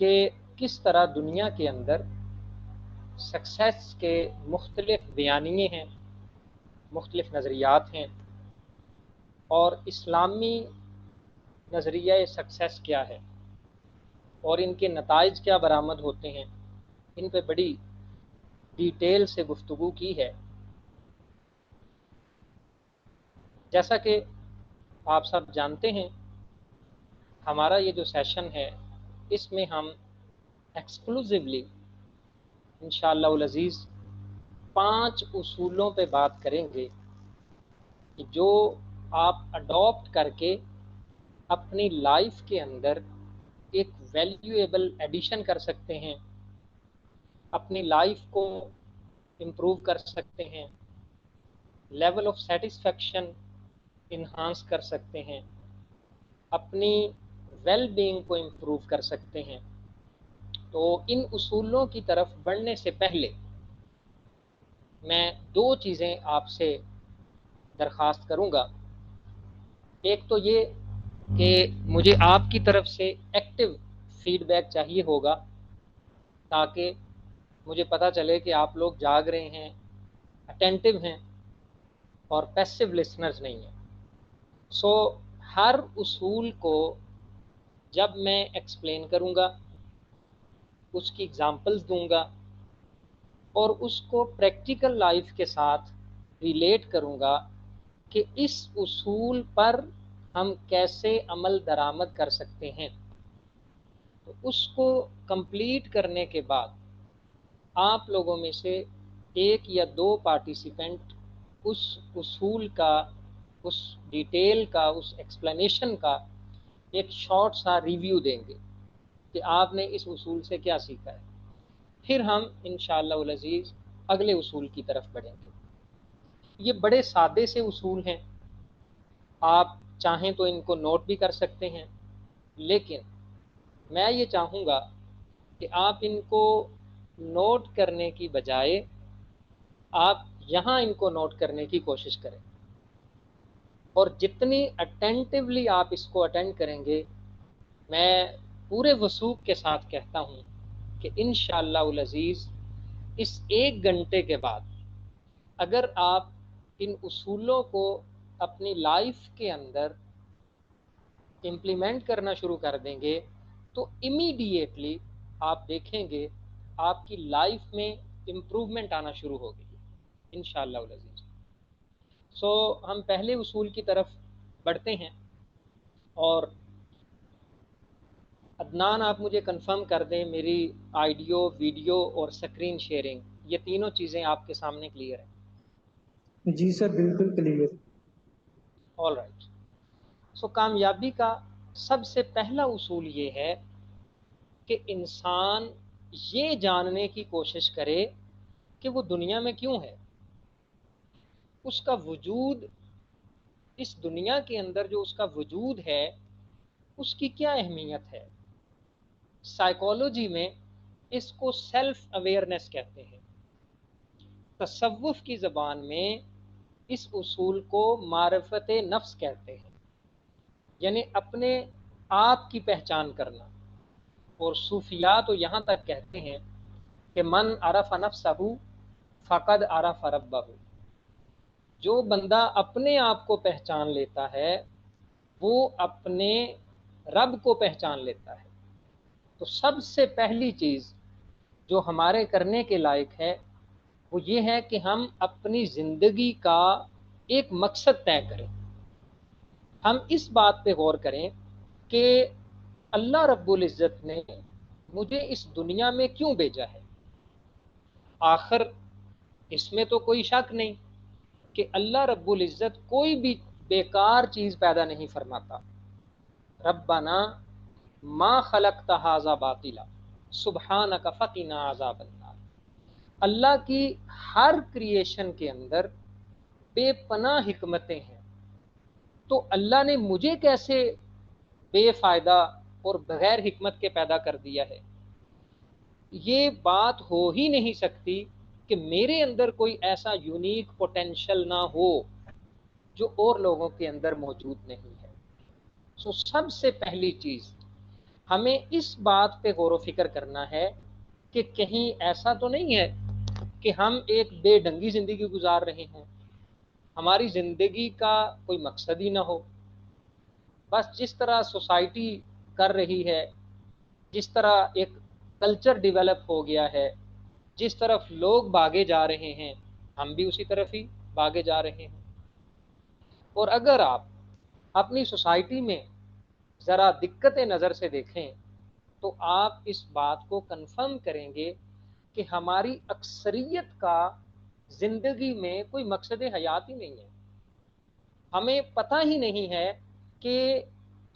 کہ کس طرح دنیا کے اندر سکسیس کے مختلف بیانیے ہیں، مختلف نظریات ہیں، اور اسلامی نظریہ سکسیس کیا ہے اور ان کے نتائج کیا برآمد ہوتے ہیں، ان پہ بڑی ڈیٹیل سے گفتگو کی ہے۔ جیسا کہ آپ سب جانتے ہیں، ہمارا یہ جو سیشن ہے اس میں ہم ایکسکلوزیولی انشاءاللہ العزیز 5 اصولوں پہ بات کریں گے کہ جو آپ اڈاپٹ کر کے اپنی لائف کے اندر ایک ویلیویبل ایڈیشن کر سکتے ہیں، اپنی لائف کو امپروو کر سکتے ہیں، لیول آف سیٹسفیکشن انہانس کر سکتے ہیں، اپنی ویل بینگ کو امپروو کر سکتے ہیں۔ تو ان اصولوں کی طرف بڑھنے سے پہلے میں 2 چیزیں آپ سے درخواست کروں گا۔ ایک تو یہ کہ مجھے آپ کی طرف سے ایکٹیو فیڈ بیک چاہیے ہوگا، تاکہ مجھے پتہ چلے کہ آپ لوگ جاگ رہے ہیں، اٹینٹیو ہیں اور پیسیو لسنرز نہیں ہیں۔ سو ہر اصول کو جب میں ایکسپلین کروں گا، اس کی ایگزامپلز دوں گا اور اس کو پریکٹیکل لائف کے ساتھ ریلیٹ کروں گا کہ اس اصول پر ہم کیسے عمل درآمد کر سکتے ہیں۔ تو اس کو کمپلیٹ کرنے کے بعد آپ لوگوں میں سے 1 یا 2 پارٹیسپینٹ اس اصول کا، اس ڈیٹیل کا، اس ایکسپلینیشن کا ایک شارٹ سا ریویو دیں گے کہ آپ نے اس اصول سے کیا سیکھا ہے۔ پھر ہم انشاءاللہ العزیز اگلے اصول کی طرف بڑھیں گے۔ یہ بڑے سادے سے اصول ہیں، آپ چاہیں تو ان کو نوٹ بھی کر سکتے ہیں، لیکن میں یہ چاہوں گا کہ آپ ان کو نوٹ کرنے کی بجائے آپ یہاں ان کو نوٹ کرنے کی کوشش کریں، اور جتنی اٹینٹیولی آپ اس کو اٹینڈ کریں گے، میں پورے وثوق کے ساتھ کہتا ہوں کہ انشاءاللہ العزیز اس 1 گھنٹے کے بعد اگر آپ ان اصولوں کو اپنی لائف کے اندر امپلیمنٹ کرنا شروع کر دیں گے تو امیڈیٹلی آپ دیکھیں گے آپ کی لائف میں امپروومنٹ آنا شروع ہوگی انشاءاللہ العزیز۔ سو ہم پہلے اصول کی طرف بڑھتے ہیں، اور عدنان آپ مجھے کنفرم کر دیں میری آڈیو، ویڈیو اور اسکرین شیئرنگ یہ تینوں چیزیں آپ کے سامنے کلیئر ہیں؟ جی سر، بالکل کلیئر۔ All right. سو کامیابی کا سب سے پہلا اصول یہ ہے کہ انسان یہ جاننے کی کوشش کرے کہ وہ دنیا میں کیوں ہے، اس کا وجود، اس دنیا کے اندر جو اس کا وجود ہے اس کی کیا اہمیت ہے۔ سائیکالوجی میں اس کو سیلف اویئرنیس کہتے ہیں، تصوف کی زبان میں اس اصول کو معرفت نفس کہتے ہیں، یعنی اپنے آپ کی پہچان کرنا۔ اور صوفیاء تو یہاں تک کہتے ہیں کہ من عرف نفسہ فقد عرف ربہ، جو بندہ اپنے آپ کو پہچان لیتا ہے وہ اپنے رب کو پہچان لیتا ہے۔ تو سب سے پہلی چیز جو ہمارے کرنے کے لائق ہے وہ یہ ہے کہ ہم اپنی زندگی کا ایک مقصد طے کریں۔ ہم اس بات پہ غور کریں کہ اللہ رب العزت نے مجھے اس دنیا میں کیوں بھیجا ہے۔ آخر اس میں تو کوئی شک نہیں کہ اللہ رب العزت کوئی بھی بیکار چیز پیدا نہیں فرماتا۔ ربنا ما خلقت ھذا باطلا سبحانک فقنا عذاب النار۔ اللہ کی ہر کریشن کے اندر بے پناہ حکمتیں ہیں، تو اللہ نے مجھے کیسے بے فائدہ اور بغیر حکمت کے پیدا کر دیا ہے؟ یہ بات ہو ہی نہیں سکتی کہ میرے اندر کوئی ایسا یونیک پوٹینشل نہ ہو جو اور لوگوں کے اندر موجود نہیں ہے۔ سو سب سے پہلی چیز ہمیں اس بات پہ غور و فکر کرنا ہے کہ کہیں ایسا تو نہیں ہے کہ ہم ایک بے ڈنگی زندگی گزار رہے ہیں، ہماری زندگی کا کوئی مقصد ہی نہ ہو، بس جس طرح سوسائٹی کر رہی ہے، جس طرح ایک کلچر ڈیولپ ہو گیا ہے، جس طرف لوگ بھاگے جا رہے ہیں ہم بھی اسی طرف ہی بھاگے جا رہے ہیں۔ اور اگر آپ اپنی سوسائٹی میں ذرا دقت نظر سے دیکھیں تو آپ اس بات کو کنفرم کریں گے کہ ہماری اکثریت کا زندگی میں کوئی مقصد حیات ہی نہیں ہے۔ ہمیں پتہ ہی نہیں ہے کہ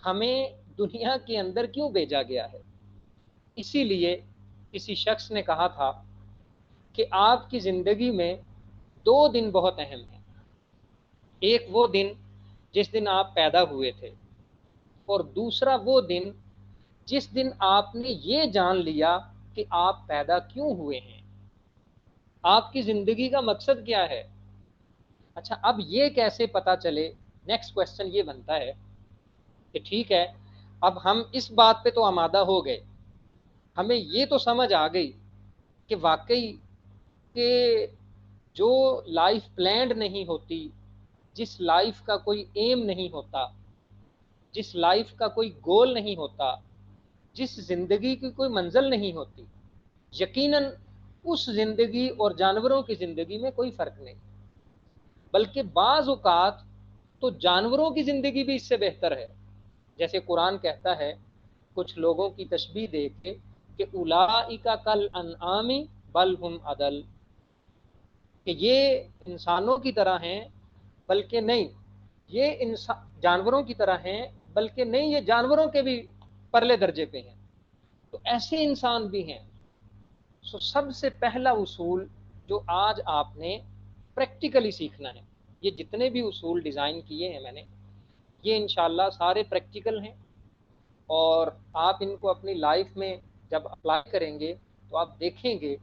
ہمیں دنیا کے اندر کیوں بھیجا گیا ہے۔ اسی لیے کسی شخص نے کہا تھا کہ آپ کی زندگی میں دو دن بہت اہم ہیں، ایک وہ دن جس دن آپ پیدا ہوئے تھے، اور دوسرا وہ دن جس دن آپ نے یہ جان لیا کہ آپ پیدا کیوں ہوئے ہیں، آپ کی زندگی کا مقصد کیا ہے۔ اچھا، اب یہ کیسے پتا چلے؟ نیکسٹ کویسچن یہ بنتا ہے کہ ٹھیک ہے، اب ہم اس بات پہ تو آمادہ ہو گئے، ہمیں یہ تو سمجھ آ گئی کہ واقعی کہ جو لائف پلانڈ نہیں ہوتی، جس لائف کا کوئی ایم نہیں ہوتا، جس لائف کا کوئی گول نہیں ہوتا، جس زندگی کی کوئی منزل نہیں ہوتی، یقیناً اس زندگی اور جانوروں کی زندگی میں کوئی فرق نہیں، بلکہ بعض اوقات تو جانوروں کی زندگی بھی اس سے بہتر ہے۔ جیسے قرآن کہتا ہے کچھ لوگوں کی تشبیہ دے کے کہ اولئک کالانعام بل ہم اضل، کہ یہ انسانوں کی طرح ہیں بلکہ نہیں، یہ جانوروں کی طرح ہیں بلکہ نہیں، یہ جانوروں کے بھی پرلے درجے پہ ہیں۔ تو ایسے انسان بھی ہیں۔ سب سے پہلا اصول جو آج آپ نے پریکٹیکلی سیکھنا ہے، یہ جتنے بھی اصول ڈیزائن کیے ہیں میں نے، یہ انشاءاللہ سارے پریکٹیکل ہیں، اور آپ ان کو اپنی لائف میں جب اپلائی کریں گے تو آپ دیکھیں گے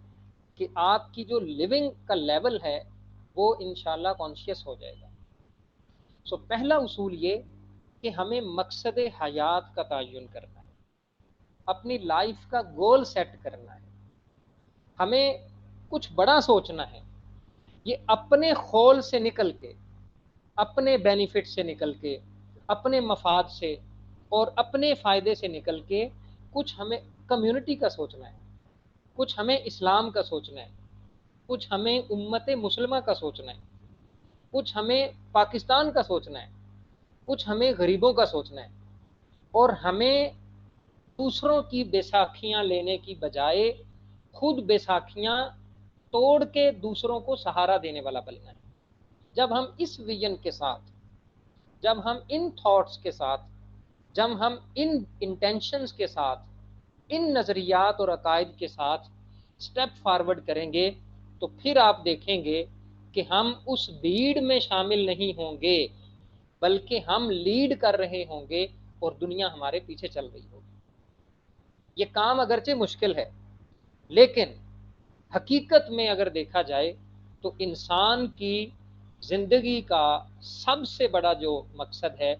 کہ آپ کی جو لیونگ کا لیول ہے وہ انشاءاللہ کانشیس ہو جائے گا۔ پہلا اصول یہ کہ ہمیں مقصد حیات کا تعین کرنا ہے، اپنی لائف کا گول سیٹ کرنا ہے، ہمیں کچھ بڑا سوچنا ہے۔ یہ اپنے خول سے نکل کے، اپنے بینیفٹ سے نکل کے، اپنے مفاد سے اور اپنے فائدے سے نکل کے کچھ ہمیں کمیونٹی کا سوچنا ہے، کچھ ہمیں اسلام کا سوچنا ہے، کچھ ہمیں امت مسلمہ کا سوچنا ہے، کچھ ہمیں پاکستان کا سوچنا ہے، کچھ ہمیں غریبوں کا سوچنا ہے، اور ہمیں دوسروں کی بیساکھیاں لینے کی بجائے خود بیساکھیاں توڑ کے دوسروں کو سہارا دینے والا بننا ہے۔ جب ہم اس ویژن کے ساتھ، جب ہم ان تھاٹس کے ساتھ، جب ہم ان انٹینشنز کے ساتھ، ان نظریات اور عقائد کے ساتھ سٹیپ فارورڈ کریں گے تو پھر آپ دیکھیں گے کہ ہم اس بھیڑ میں شامل نہیں ہوں گے، بلکہ ہم لیڈ کر رہے ہوں گے اور دنیا ہمارے پیچھے چل رہی ہوگی۔ یہ کام اگرچہ مشکل ہے، لیکن حقیقت میں اگر دیکھا جائے تو انسان کی زندگی کا سب سے بڑا جو مقصد ہے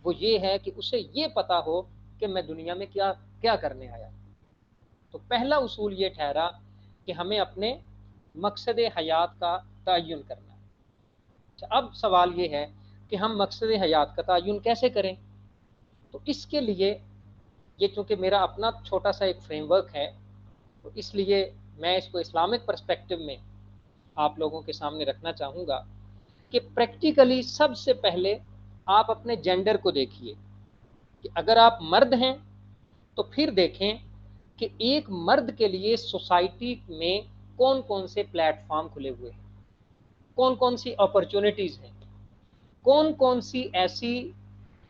وہ یہ ہے کہ اسے یہ پتا ہو کہ میں دنیا میں کیا کیا کرنے آیا۔ تو پہلا اصول یہ ٹھہرا کہ ہمیں اپنے مقصد حیات کا تعین کرنا ہے۔ اب سوال یہ ہے کہ ہم مقصد حیات کا تعین کیسے کریں؟ تو اس کے لیے، یہ چونکہ میرا اپنا چھوٹا سا ایک فریم ورک ہے، تو اس لیے میں اس کو اسلامک پرسپیکٹو میں آپ لوگوں کے سامنے رکھنا چاہوں گا کہ پریکٹیکلی سب سے پہلے آپ اپنے جینڈر کو دیکھیے کہ اگر آپ مرد ہیں تو پھر دیکھیں کہ ایک مرد کے لیے سوسائٹی میں کون کون سے پلیٹ فارم کھلے ہوئے ہیں، کون کون سی اپرچونٹیز ہیں، کون کون سی ایسی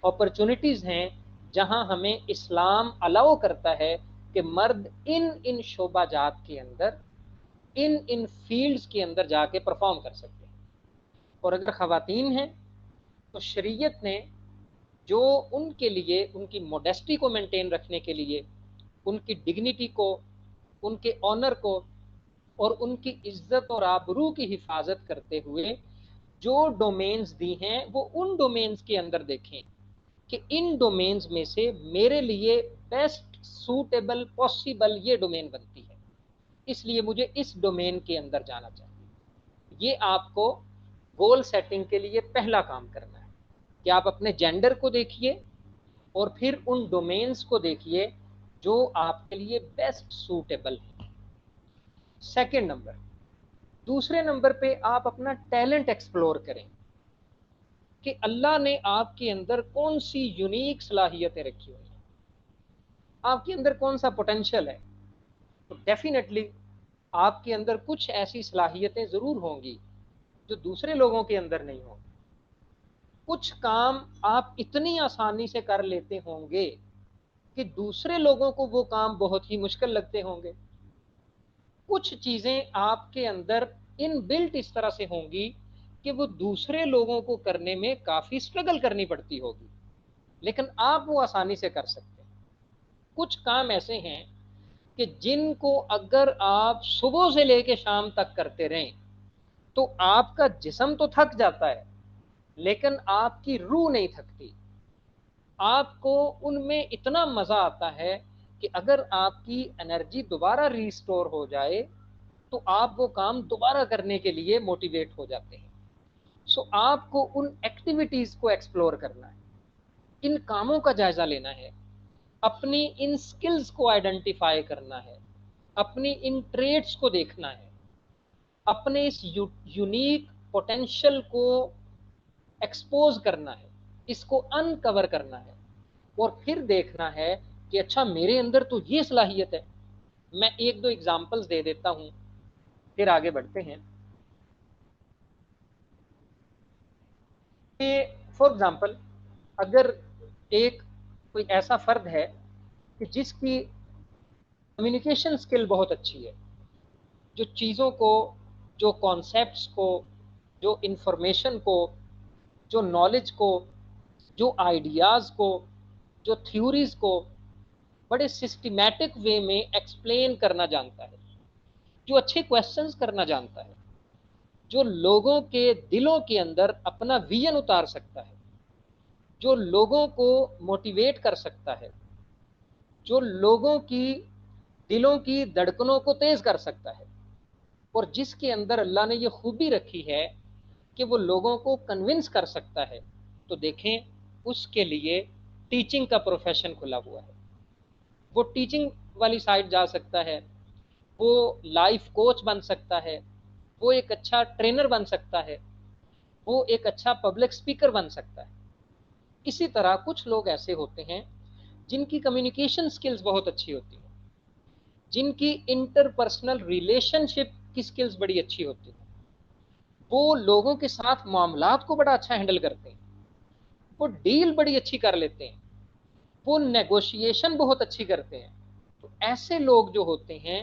اپرچونٹیز ہیں جہاں ہمیں اسلام الاؤ کرتا ہے کہ مرد ان شعبہ جات کے اندر، ان فیلڈز کے اندر جا کے پرفارم کر سکتے ہیں۔ اور اگر خواتین ہیں تو شریعت نے جو ان کے لیے ان کی موڈیسٹی کو مینٹین رکھنے کے لیے، ان کی ڈگنیٹی کو، ان کے آنر کو اور ان کی عزت اور آبرو کی حفاظت کرتے ہوئے جو ڈومینز دی ہیں وہ ان ڈومینز کے اندر دیکھیں کہ ان ڈومینز میں سے میرے لیے بیسٹ سوٹیبل پاسبل یہ ڈومین بنتی ہے، اس لیے مجھے اس ڈومین کے اندر جانا چاہیے۔ یہ آپ کو گول سیٹنگ کے لیے پہلا کام کرنا ہے کہ آپ اپنے جینڈر کو دیکھیے اور پھر ان ڈومینز کو دیکھیے جو آپ کے لیے بیسٹ سوٹیبل ہے۔ سیکنڈ نمبر، دوسرے نمبر پہ آپ اپنا ٹیلنٹ ایکسپلور کریں کہ اللہ نے آپ کے اندر کون سی یونیک صلاحیتیں رکھی ہوئی ہیں، آپ کے اندر کون سا پوٹینشیل ہے۔ تو ڈیفینیٹلی آپ کے اندر کچھ ایسی صلاحیتیں ضرور ہوں گی جو دوسرے لوگوں کے اندر نہیں ہوں۔ کچھ کام آپ اتنی آسانی سے کر لیتے ہوں گے کہ دوسرے لوگوں کو وہ کام بہت ہی مشکل لگتے ہوں گے۔ کچھ چیزیں آپ کے اندر ان بلٹ اس طرح سے ہوں گی کہ وہ دوسرے لوگوں کو کرنے میں کافی سٹرگل کرنی پڑتی ہوگی، لیکن آپ وہ آسانی سے کر سکتے ہیں۔ کچھ کام ایسے ہیں کہ جن کو اگر آپ صبح سے لے کے شام تک کرتے رہیں تو آپ کا جسم تو تھک جاتا ہے لیکن آپ کی روح نہیں تھکتی، آپ کو ان میں اتنا مزہ آتا ہے کہ اگر آپ کی انرجی دوبارہ ریسٹور ہو جائے تو آپ وہ کام دوبارہ کرنے کے لیے موٹیویٹ ہو جاتے ہیں۔ سو آپ کو ان ایکٹیویٹیز کو ایکسپلور کرنا ہے، ان کاموں کا جائزہ لینا ہے، اپنی ان سکلز کو آئیڈینٹیفائی کرنا ہے، اپنی ان ٹریٹس کو دیکھنا ہے، اپنے اس یونیک پوٹینشیل کو ایکسپوز کرنا ہے، اس کو انکور کرنا ہے، اور پھر دیکھنا ہے کہ اچھا میرے اندر تو یہ صلاحیت ہے۔ میں ایک دو ایگزامپلز دے دیتا ہوں پھر آگے بڑھتے ہیں۔ کہ فار ایگزامپل اگر ایک کوئی ایسا فرد ہے کہ جس کی کمیونیکیشن سکل بہت اچھی ہے، جو چیزوں کو، جو کانسیپٹس کو، جو انفارمیشن کو، جو نالج کو، جو آئیڈیاز کو، جو تھیوریز کو بڑے سسٹمیٹک وے میں ایکسپلین کرنا جانتا ہے، جو اچھے کویسچنز کرنا جانتا ہے، جو لوگوں کے دلوں کے اندر اپنا ویژن اتار سکتا ہے، جو لوگوں کو موٹیویٹ کر سکتا ہے، جو لوگوں کی دلوں کی دھڑکنوں کو تیز کر سکتا ہے، اور جس کے اندر اللہ نے یہ خوبی رکھی ہے کہ وہ لوگوں کو کنونس کر سکتا ہے، تو دیکھیں اس کے لیے ٹیچنگ کا پروفیشن کھلا ہوا ہے۔ وہ ٹیچنگ والی سائڈ جا سکتا ہے، وہ لائف کوچ بن سکتا ہے، وہ ایک اچھا ٹرینر بن سکتا ہے، وہ ایک اچھا پبلک سپیکر بن سکتا ہے۔ اسی طرح کچھ لوگ ایسے ہوتے ہیں جن کی کمیونیکیشن سکلز بہت اچھی ہوتی ہیں، جن کی انٹر پرسنل ریلیشن شپ کی سکلز بڑی اچھی ہوتی ہیں، وہ لوگوں کے ساتھ معاملات کو بڑا اچھا ہینڈل کرتے ہیں، وہ ڈیل بڑی اچھی کر لیتے ہیں، وہ نیگوشیشن بہت اچھی کرتے ہیں۔ تو ایسے لوگ جو ہوتے ہیں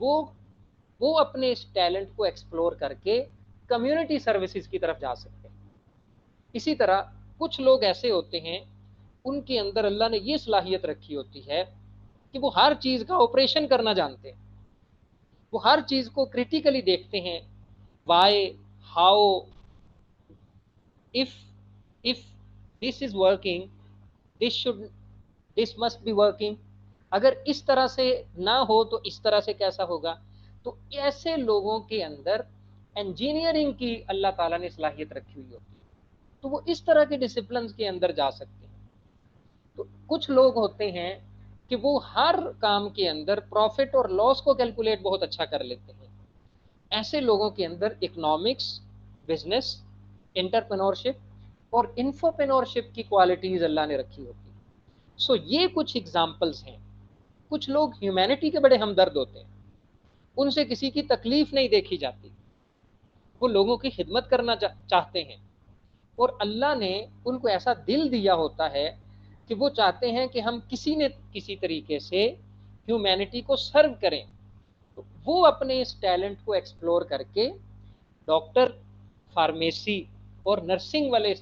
وہ اپنے اس ٹیلنٹ کو ایکسپلور کر کے کمیونٹی سروسز کی طرف جا سکتے ہیں۔ اسی طرح کچھ لوگ ایسے ہوتے ہیں ان کے اندر اللہ نے یہ صلاحیت رکھی ہوتی ہے کہ وہ ہر چیز کا آپریشن کرنا جانتے ہیں، وہ ہر چیز کو کریٹیکلی دیکھتے ہیں، why, how, if this is working, this must be working، اگر اس طرح سے نہ ہو تو اس طرح سے کیسا ہوگا۔ تو ایسے لوگوں کے اندر انجینئرنگ کی اللہ تعالیٰ نے صلاحیت رکھی ہوئی ہوتی ہے، تو وہ اس طرح کے ڈسپلنز کے اندر جا سکتے ہیں۔ تو کچھ لوگ ہوتے ہیں کہ وہ ہر کام کے اندر پروفٹ اور لاس کو کیلکولیٹ بہت اچھا کر لیتے ہیں۔ ایسے لوگوں کے اندر اکنامکس، بزنس، انٹرپرینورشپ اور انفوپرینورشپ کی کوالٹیز اللہ نے رکھی ہوتی ہیں۔ سو یہ کچھ ایگزامپلز ہیں۔ کچھ لوگ ہیومینٹی کے بڑے ہمدرد ہوتے ہیں، ان سے کسی کی تکلیف نہیں دیکھی جاتی، وہ لوگوں کی خدمت کرنا چاہتے ہیں، اور اللہ نے ان کو ایسا دل دیا ہوتا ہے کہ وہ چاہتے ہیں کہ ہم کسی نہ کسی طریقے سے ہیومینٹی کو سرو کریں۔ تو وہ اپنے اس ٹیلنٹ کو ایکسپلور کر کے ڈاکٹر، فارمیسی اور نرسنگ والے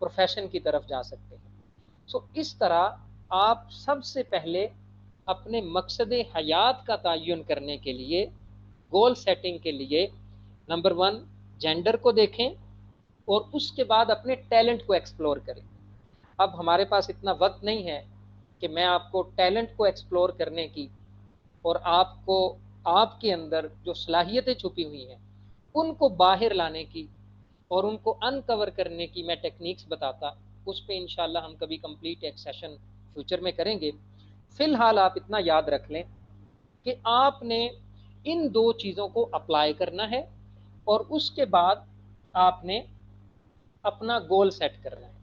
پروفیشن کی طرف جا سکتے ہیں۔ سو اس طرح آپ سب سے پہلے اپنے مقصد حیات کا تعین کرنے کے لیے، گول سیٹنگ کے لیے، نمبر 1 جینڈر کو دیکھیں اور اس کے بعد اپنے ٹیلنٹ کو ایکسپلور کریں۔ اب ہمارے پاس اتنا وقت نہیں ہے کہ میں آپ کو ٹیلنٹ کو ایکسپلور کرنے کی اور آپ کو آپ کے اندر جو صلاحیتیں چھپی ہوئی ہیں ان کو باہر لانے کی اور ان کو انکور کرنے کی میں ٹیکنیکس بتاتا، اس پہ انشاءاللہ ہم کبھی کمپلیٹ ایک سیشن فیوچر میں کریں گے۔ فی الحال آپ اتنا یاد رکھ لیں کہ آپ نے ان دو چیزوں کو اپلائی کرنا ہے اور اس کے بعد آپ نے اپنا گول سیٹ کرنا ہے۔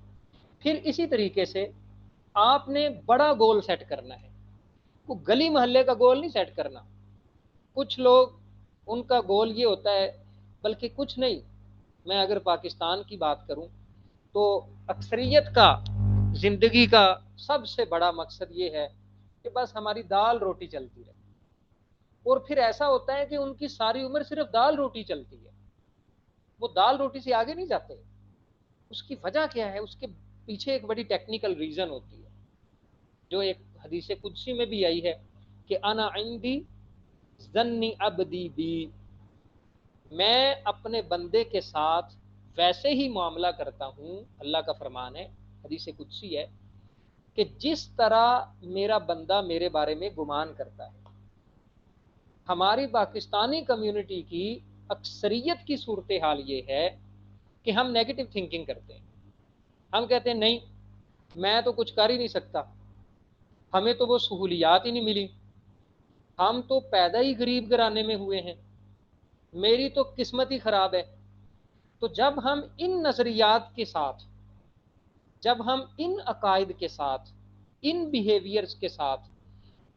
پھر اسی طریقے سے آپ نے بڑا گول سیٹ کرنا ہے، وہ گلی محلے کا گول نہیں سیٹ کرنا۔ کچھ لوگ ان کا گول یہ ہوتا ہے، بلکہ کچھ نہیں، میں اگر پاکستان کی بات کروں تو اکثریت کا زندگی کا سب سے بڑا مقصد یہ ہے کہ بس ہماری دال روٹی چلتی رہے، اور پھر ایسا ہوتا ہے کہ ان کی ساری عمر صرف دال روٹی چلتی ہے، وہ دال روٹی سے آگے نہیں جاتے۔ اس کی وجہ کیا ہے؟ اس کے پیچھے ایک بڑی ٹیکنیکل ریزن ہوتی ہے، جو ایک حدیث قدسی میں بھی آئی ہے کہ انا عندی ظن عبدی بی، میں اپنے بندے کے ساتھ ویسے ہی معاملہ کرتا ہوں، اللہ کا فرمان ہے، حدیث قدسی ہے، کہ جس طرح میرا بندہ میرے بارے میں گمان کرتا ہے۔ ہماری پاکستانی کمیونٹی کی اکثریت کی صورتحال یہ ہے کہ ہم نیگیٹو تھنکنگ کرتے ہیں۔ ہم کہتے ہیں نہیں، میں تو کچھ کر ہی نہیں سکتا، ہمیں تو وہ سہولیات ہی نہیں ملی، ہم تو پیدا ہی غریب گھرانے میں ہوئے ہیں، میری تو قسمت ہی خراب ہے۔ تو جب ہم ان نظریات کے ساتھ، جب ہم ان عقائد کے ساتھ، ان بیہیویئرز کے ساتھ،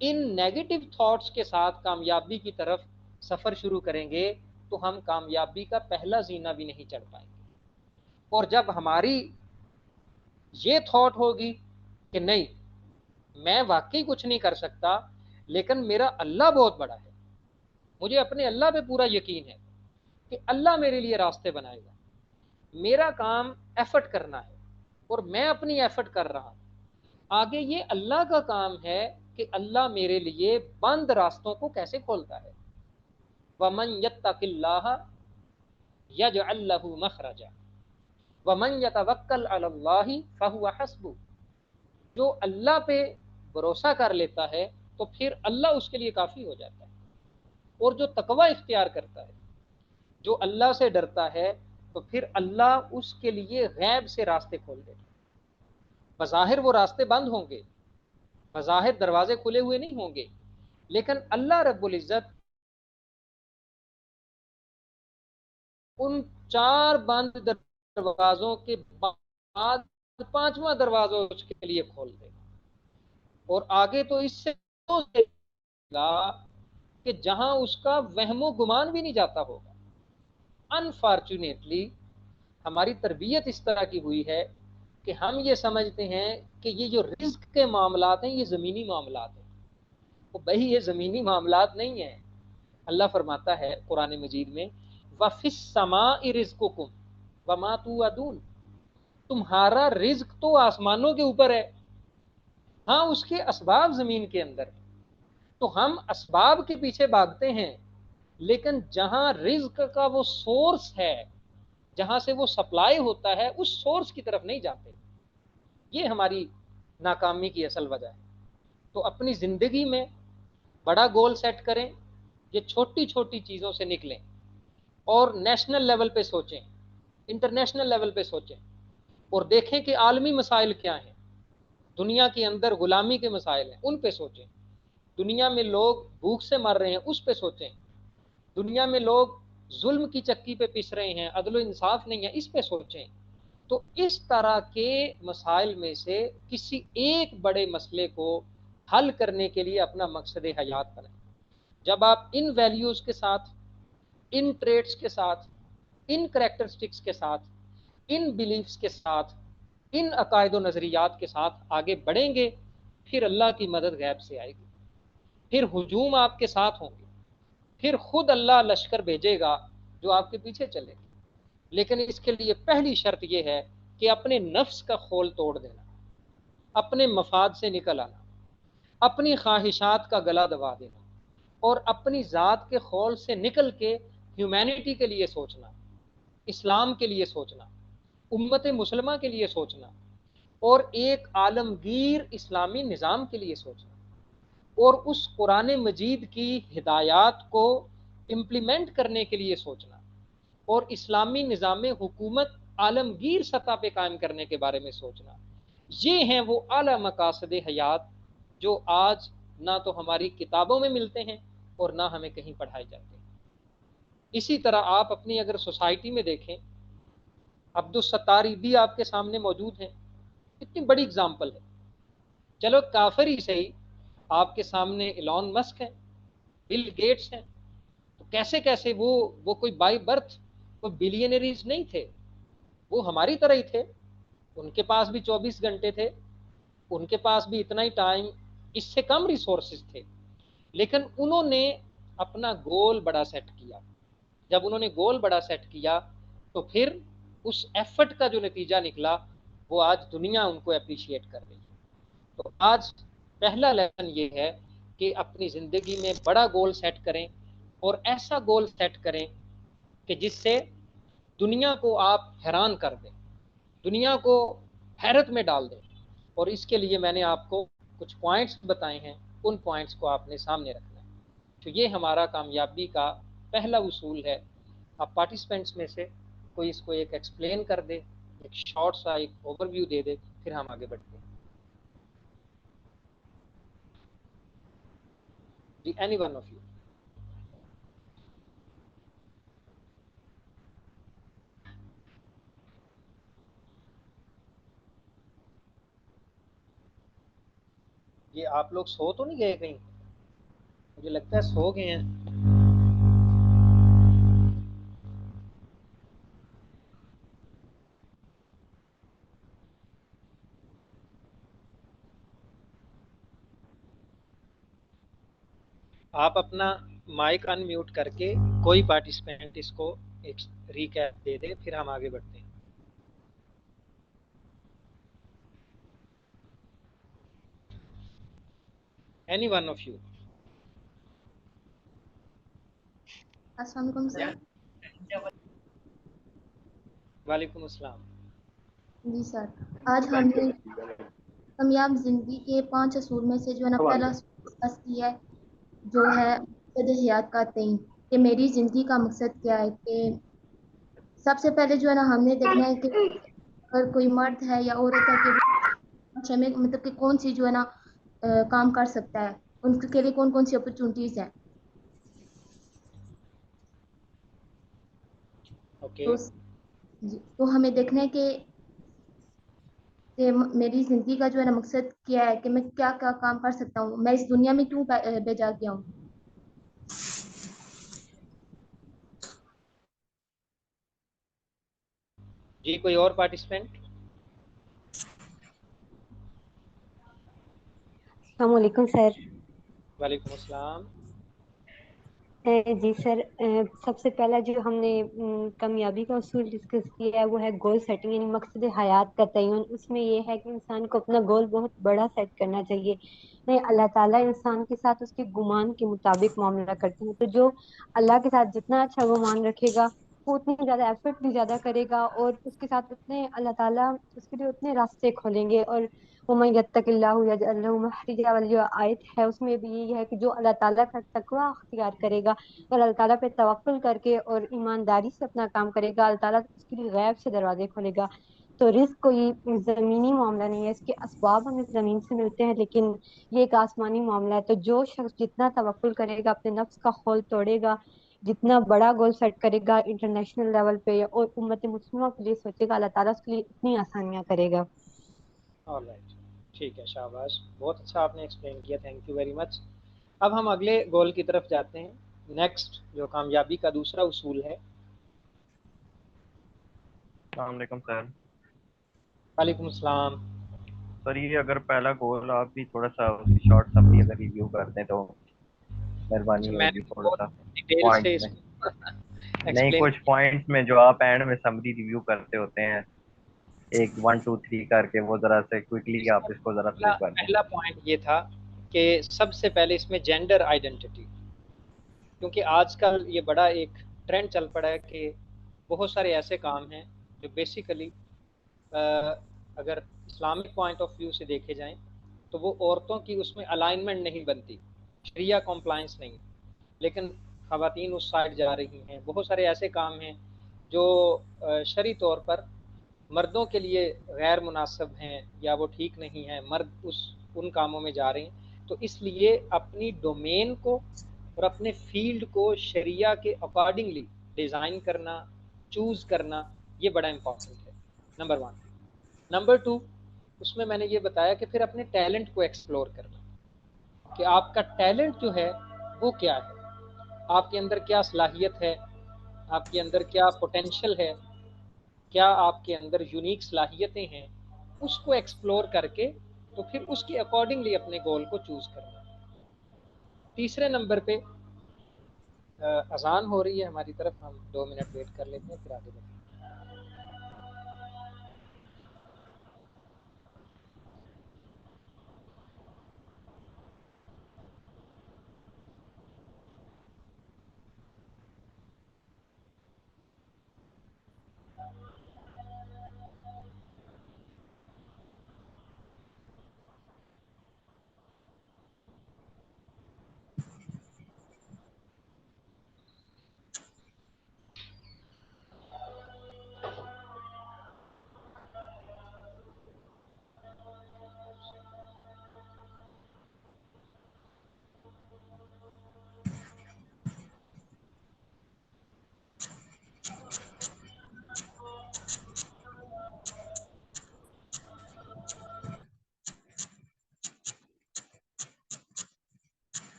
ان نیگیٹو تھاٹس کے ساتھ کامیابی کی طرف سفر شروع کریں گے تو ہم کامیابی کا پہلا زینہ بھی نہیں چڑھ پائیں گے۔ اور جب ہماری یہ تھاٹ ہوگی کہ نہیں، میں واقعی کچھ نہیں کر سکتا، لیکن میرا اللہ بہت بڑا ہے، مجھے اپنے اللہ پہ پورا یقین ہے کہ اللہ میرے لیے راستے بنائے گا، میرا کام ایفرٹ کرنا ہے اور میں اپنی ایفرٹ کر رہا ہوں، آگے یہ اللہ کا کام ہے کہ اللہ میرے لیے بند راستوں کو کیسے کھولتا ہے۔ وَمَن يَتَّقِ اللَّهَ يَجْعَل لَّهُ مَخْرَجًا وَمَن يَتَوَكَّلْ عَلَى اللَّهِ فَهُوَ حَسْبُهُ، جو اللہ پہ بھروسہ کر لیتا ہے تو پھر اللہ اس کے لیے کافی ہو جاتا ہے، اور جو تقوی اختیار کرتا ہے، جو اللہ سے ڈرتا ہے، تو پھر اللہ اس کے لیے غیب سے راستے کھول دیتا ہے۔ بظاہر وہ راستے بند ہوں گے، بظاہر دروازے کھلے ہوئے نہیں ہوں گے، لیکن اللہ رب العزت ان چار بند دروازوں کے بعد پانچواں دروازہ اس کے لیے کھول دے گا، اور آگے تو اس سے دے گا کہ جہاں اس کا وہم و گمان بھی نہیں جاتا ہوگا۔ انفارچونیٹلی ہماری تربیت اس طرح کی ہوئی ہے کہ ہم یہ سمجھتے ہیں کہ یہ جو رزق کے معاملات ہیں یہ زمینی معاملات ہیں۔ وہ بھائی یہ زمینی معاملات نہیں ہیں۔ اللہ فرماتا ہے قرآن مجید میں وَفِي السَّمَاءِ رِزْقُكُمْ وَمَا تُوعَدُونَ، تمہارا رزق تو آسمانوں کے اوپر ہے، ہاں اس کے اسباب زمین کے اندر، تو ہم اسباب کے پیچھے بھاگتے ہیں، لیکن جہاں رزق کا وہ سورس ہے، جہاں سے وہ سپلائی ہوتا ہے، اس سورس کی طرف نہیں جاتے۔ یہ ہماری ناکامی کی اصل وجہ ہے۔ تو اپنی زندگی میں بڑا گول سیٹ کریں، یہ چھوٹی چھوٹی چیزوں سے نکلیں اور نیشنل لیول پہ سوچیں، انٹرنیشنل لیول پہ سوچیں، اور دیکھیں کہ عالمی مسائل کیا ہیں۔ دنیا کے اندر غلامی کے مسائل ہیں، ان پہ سوچیں۔ دنیا میں لوگ بھوک سے مر رہے ہیں، اس پہ سوچیں۔ دنیا میں لوگ ظلم کی چکی پہ پس رہے ہیں، عدل و انصاف نہیں ہے، اس پہ سوچیں۔ تو اس طرح کے مسائل میں سے کسی ایک بڑے مسئلے کو حل کرنے کے لیے اپنا مقصد حیات بنائیں۔ جب آپ ان ویلیوز کے ساتھ، ان ٹریٹس کے ساتھ، ان کریکٹرسٹکس کے ساتھ، ان بلیفز کے ساتھ، ان عقائد و نظریات کے ساتھ آگے بڑھیں گے، پھر اللہ کی مدد غیب سے آئے گی، پھر ہجوم آپ کے ساتھ ہوں گے، پھر خود اللہ لشکر بھیجے گا جو آپ کے پیچھے چلے گا۔ لیکن اس کے لیے پہلی شرط یہ ہے کہ اپنے نفس کا خول توڑ دینا، اپنے مفاد سے نکل آنا، اپنی خواہشات کا گلا دبا دینا، اور اپنی ذات کے خول سے نکل کے ہیومینٹی کے لیے سوچنا، اسلام کے لیے سوچنا، امت مسلمہ کے لیے سوچنا، اور ایک عالمگیر اسلامی نظام کے لیے سوچنا، اور اس قرآن مجید کی ہدایات کو امپلیمنٹ کرنے کے لیے سوچنا، اور اسلامی نظام حکومت عالمگیر سطح پہ قائم کرنے کے بارے میں سوچنا، یہ ہیں وہ اعلیٰ مقاصد حیات جو آج نہ تو ہماری کتابوں میں ملتے ہیں اور نہ ہمیں کہیں پڑھائے جاتے ہیں۔ اسی طرح آپ اپنی اگر سوسائٹی میں دیکھیں، عبدالستاری بھی آپ کے سامنے موجود ہیں، اتنی بڑی اگزامپل ہے، چلو کافر ہی صحیح، آپ کے سامنے ایلون مسک ہیں، بل گیٹس ہیں، تو کیسے کیسے وہ کوئی بائی برتھ کوئی بلینریز نہیں تھے، وہ ہماری طرح ہی تھے، ان کے پاس بھی 24 گھنٹے تھے، ان کے پاس بھی اتنا ہی ٹائم، اس سے کم ریسورسز تھے، لیکن انہوں نے اپنا گول بڑا سیٹ کیا۔ جب انہوں نے گول بڑا سیٹ کیا تو پھر اس ایفرٹ کا جو نتیجہ نکلا وہ آج دنیا ان کو اپریشیٹ کر رہی ہے۔ تو آج پہلا لیسن یہ ہے کہ اپنی زندگی میں بڑا گول سیٹ کریں، اور ایسا گول سیٹ کریں کہ جس سے دنیا کو آپ حیران کر دیں، دنیا کو حیرت میں ڈال دیں، اور اس کے لیے میں نے آپ کو کچھ پوائنٹس بتائے ہیں، ان پوائنٹس کو آپ نے سامنے رکھنا ہے۔ تو یہ ہمارا کامیابی کا پہلا اصول ہے۔ آپ پارٹیسپینٹس میں سے کوئی اس کو ایک ایکسپلین کر دے، ایک شارٹ سا ایک اوور ویو دے دے، پھر ہم آگے بڑھتے ہیں۔ جی، اینی ون آف یو۔ یہ آپ لوگ سو تو نہیں گئے کہیں؟ مجھے لگتا ہے سو گئے ہیں۔ آپ اپنا مائک ان میوٹ کر کے کوئی پارٹیسپینٹ اس کو ایک ریکیپ دے دے، پھر ہم آگے بڑھتے ہیں۔ Any one of you. السلام علیکم سر۔ وعلیکم السلام۔ جی سر، آج ہم نے کامیاب زندگی کے 5 اصول میں سے جو ہے نا پہلا اصول ڈسکس کیا ہے، جو ہے مقصد حیات کا تعین، کہ میری زندگی کا مقصد کیا ہے۔ کہ سب سے پہلے جو ہے نا ہم نے دیکھنا ہے کہ اگر کوئی مرد ہے یا عورت ہے کہ وہ میں مطلب کہ کون سی جو ہے نا کام کر سکتا ہے، ان کے لیے کون کون سی اپرچونیٹیز ہیں۔ اوکے۔ تو جی، تو ہمیں دیکھنا ہے کہ میری زندگی کا جو ہے نا مقصد کیا ہے، کہ میں کیا کیا کام کر سکتا ہوں، میں اس دنیا میں کیوں بھیجا گیا ہوں۔ جی، کوئی اور پارٹیسپینٹ؟ السلام علیکم سر۔ وعلیکم السلام۔ جی سر، سب سے پہلا جو ہم نے کامیابی کا اصول ڈسکس کیا ہے وہ ہے گول سیٹنگ، یعنی مقصد حیات کا تعین۔ اس میں یہ ہے کہ انسان کو اپنا گول بہت بڑا سیٹ کرنا چاہیے۔ نہیں، اللہ تعالیٰ انسان کے ساتھ اس کے گمان کے مطابق معاملہ کرتے ہیں، تو جو اللہ کے ساتھ جتنا اچھا گمان رکھے گا وہ اتنی زیادہ ایفرٹ بھی زیادہ کرے گا، اور اس کے ساتھ اتنے اللہ تعالیٰ اس کے لیے اتنے راستے کھولیں گے۔ اور وَمَن يَتَّقِ اللَّهَ يَجْعَل لَهُ مَخْرَجًا، والی جو آیت ہے اس میں بھی یہی ہے کہ جو اللہ تعالیٰ کا تقویٰ اختیار کرے گا اور اللہ تعالیٰ پہ توکل کر کے اور ایمانداری سے اپنا کام کرے گا، اللہ تعالیٰ اس کے لیے غیب سے دروازے کھولے گا۔ تو رزق کوئی زمینی معاملہ نہیں ہے، اس کے اسباب ہمیں زمین سے ملتے ہیں، لیکن یہ ایک آسمانی معاملہ ہے۔ تو جو شخص جتنا توکل کرے گا، اپنے نفس کا خول توڑے گا، جتنا بڑا گول سیٹ کرے گا انٹرنیشنل لیول پہ اور امت مسلمہ کے لیے سوچے گا، اللہ تعالیٰ اس کے لیے اتنی آسانیاں کرے گا۔ آلرائٹ، ٹھیک ہے، شاباش، بہت اچھا آپ نے ایکسپلین کیا، تھینک یو ویری مچ۔ اب ہم اگلے گول کی طرف جاتے ہیں۔ نیکسٹ جو کامیابی کا دوسرا اصول ہے۔ السلام علیکم سر۔ وعلیکم السلام۔ سر یہ اگر پہلا گول آپ بھی تھوڑا سا اس کی شارٹ سمری اگر ریویو کر دیں تو اچھا، مہربانی میں ہوگی، نے تھوڑا بہت سا ڈیٹیل سے پوائنٹس اس میں، کو نہیں ایکسپلین کچھ پوائنٹس میں جو آپ اینڈ میں سمری ریویو کرتے ہوتے ہیں، ایک 1 2 3 کر کے وہ ذرا سے کوئکلی آپ اس کو ذرا تھرو کر دیں۔ پہلا پوائنٹ یہ تھا کہ سب سے پہلے اس میں جینڈر آئیڈینٹی، کیونکہ آج کل یہ بڑا ایک ٹرینڈ چل پڑا ہے کہ بہت سارے ایسے کام ہیں جو بیسیکلی اگر اسلامک پوائنٹ آف ویو سے دیکھے جائیں تو وہ عورتوں کی اس میں الائنمنٹ نہیں بنتی، شریعہ کمپلائنس نہیں، لیکن خواتین اس سائڈ جا رہی ہیں. بہت سارے ایسے کام ہیں جو شرعی طور پر مردوں کے لیے غیر مناسب ہیں یا وہ ٹھیک نہیں ہیں، مرد ان کاموں میں جا رہے ہیں. تو اس لیے اپنی ڈومین کو اور اپنے فیلڈ کو شریعہ کے اکارڈنگلی ڈیزائن کرنا، چوز کرنا، یہ بڑا امپورٹنٹ ہے. نمبر 1. نمبر 2، اس میں نے یہ بتایا کہ پھر اپنے ٹیلنٹ کو ایکسپلور کرنا، کہ آپ کا ٹیلنٹ جو ہے وہ کیا ہے، آپ کے اندر کیا صلاحیت ہے، آپ کے اندر کیا پوٹینشل ہے، کیا آپ کے اندر یونیک صلاحیتیں ہیں، اس کو ایکسپلور کر کے تو پھر اس کے اکارڈنگلی اپنے گول کو چوز کرنا. تیسرے نمبر پہ اذان ہو رہی ہے ہماری طرف، ہم 2 منٹ ویٹ کر لیتے ہیں پھر آگے بڑھیں.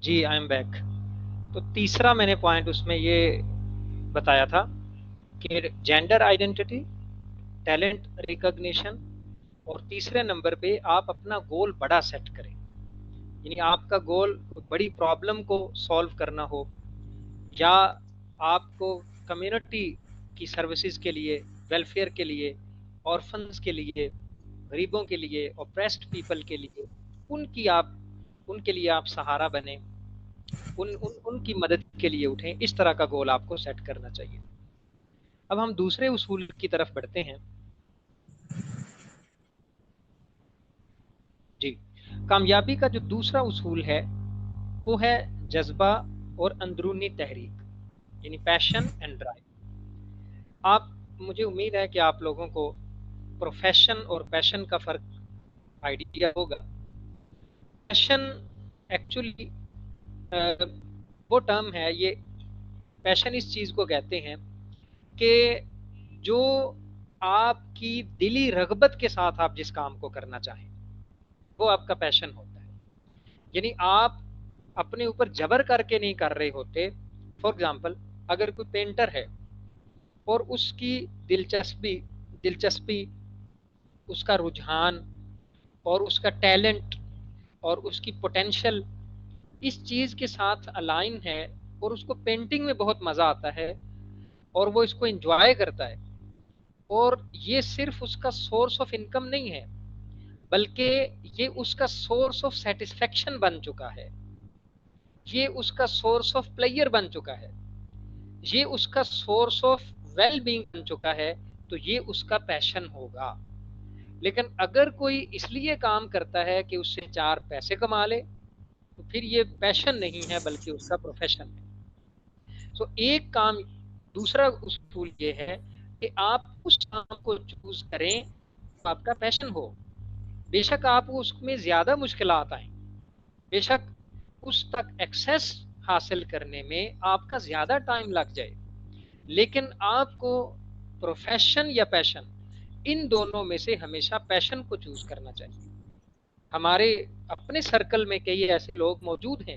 جی آئی ایم بیک. تو تیسرا میں نے پوائنٹ اس میں یہ بتایا تھا کہ جینڈر آئیڈینٹی، ٹیلنٹ ریکگنیشن، اور تیسرے نمبر پہ آپ اپنا گول بڑا سیٹ کریں. یعنی آپ کا گول بڑی پرابلم کو سولو کرنا ہو، یا آپ کو کمیونٹی کی سروسز کے لیے، ویلفیئر کے لیے، آرفنز کے لیے، غریبوں کے لیے، اوپریسڈ پیپل کے لیے، ان کے لیے آپ سہارا بنیں، ان کی مدد کے لیے اٹھیں. اس طرح کا گول آپ کو سیٹ کرنا چاہیے. اب ہم دوسرے اصول کی طرف بڑھتے ہیں. جی، کامیابی کا جو دوسرا اصول ہے وہ ہے جذبہ اور اندرونی تحریک، یعنی پیشن اینڈ ڈرائیو. مجھے امید ہے کہ آپ لوگوں کو پروفیشن اور پیشن کا فرق آئیڈیا ہوگا. پیشن ایکچولی وہ ٹرم ہے، یہ پیشن اس چیز کو کہتے ہیں کہ جو آپ کی دلی رغبت کے ساتھ آپ جس کام کو کرنا چاہیں وہ آپ کا پیشن ہوتا ہے. یعنی آپ اپنے اوپر جبر کر کے نہیں کر رہے ہوتے. فار ایگزامپل، اگر کوئی پینٹر ہے اور اس کی دلچسپی، اس کا رجحان اور اس کا ٹیلنٹ اور اس کی پوٹینشل اس چیز کے ساتھ الائن ہے اور اس کو پینٹنگ میں بہت مزہ آتا ہے اور وہ اس کو انجوائے کرتا ہے، اور یہ صرف اس کا سورس آف انکم نہیں ہے بلکہ یہ اس کا سورس آف سیٹسفیکشن بن چکا ہے، یہ اس کا سورس آف پلیئر بن چکا ہے، یہ اس کا سورس آف ویل بینگ بن چکا ہے تو یہ اس کا پیشن ہوگا. لیکن اگر کوئی اس لیے کام کرتا ہے کہ اس سے 4 پیسے کما لے تو پھر یہ پیشن نہیں ہے بلکہ اس کا پروفیشن ہے. سو ایک کام. دوسرا اصول یہ ہے کہ آپ اس کام کو چوز کریں تو آپ کا پیشن ہو. بے شک آپ کو اس میں زیادہ مشکلات آئیں, بے شک اس تک ایکسیس حاصل کرنے میں آپ کا زیادہ ٹائم لگ جائے, لیکن آپ کو پروفیشن یا پیشن ان دونوں میں سے ہمیشہ پیشن کو چوز کرنا چاہیے. ہمارے اپنے سرکل میں کئی ایسے لوگ موجود ہیں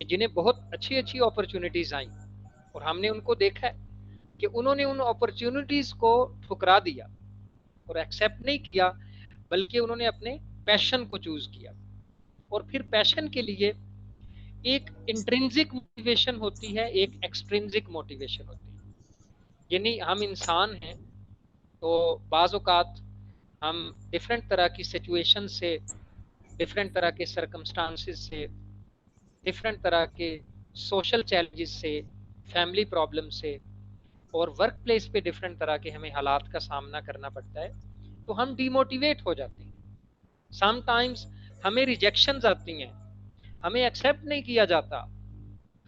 جنہیں بہت اچھی اچھی اپرچونٹیز آئیں اور ہم نے ان کو دیکھا ہے کہ انہوں نے ان اپرچونٹیز کو ٹھکرا دیا اور ایکسیپٹ نہیں کیا, بلکہ انہوں نے اپنے پیشن کو چوز کیا. اور پھر پیشن کے لیے ایک انٹرنزک موٹیویشن ہوتی ہے, ایک ایکسٹرنزک موٹیویشن ہوتی ہے. یعنی ہم انسان ہیں تو بعض اوقات ہم ڈفرینٹ طرح کی سچویشن سے, ڈفرینٹ طرح کے سرکمسٹانسز سے, ڈفرینٹ طرح کے سوشل چیلنجز سے, فیملی پرابلم سے اور ورک پلیس پہ ڈفرینٹ طرح کے ہمیں حالات کا سامنا کرنا پڑتا ہے, تو ہم ڈی موٹیویٹ ہو جاتے ہیں. سم ٹائمز ہمیں ریجیکشنز آتی ہیں, ہمیں ایکسیپٹ نہیں کیا جاتا,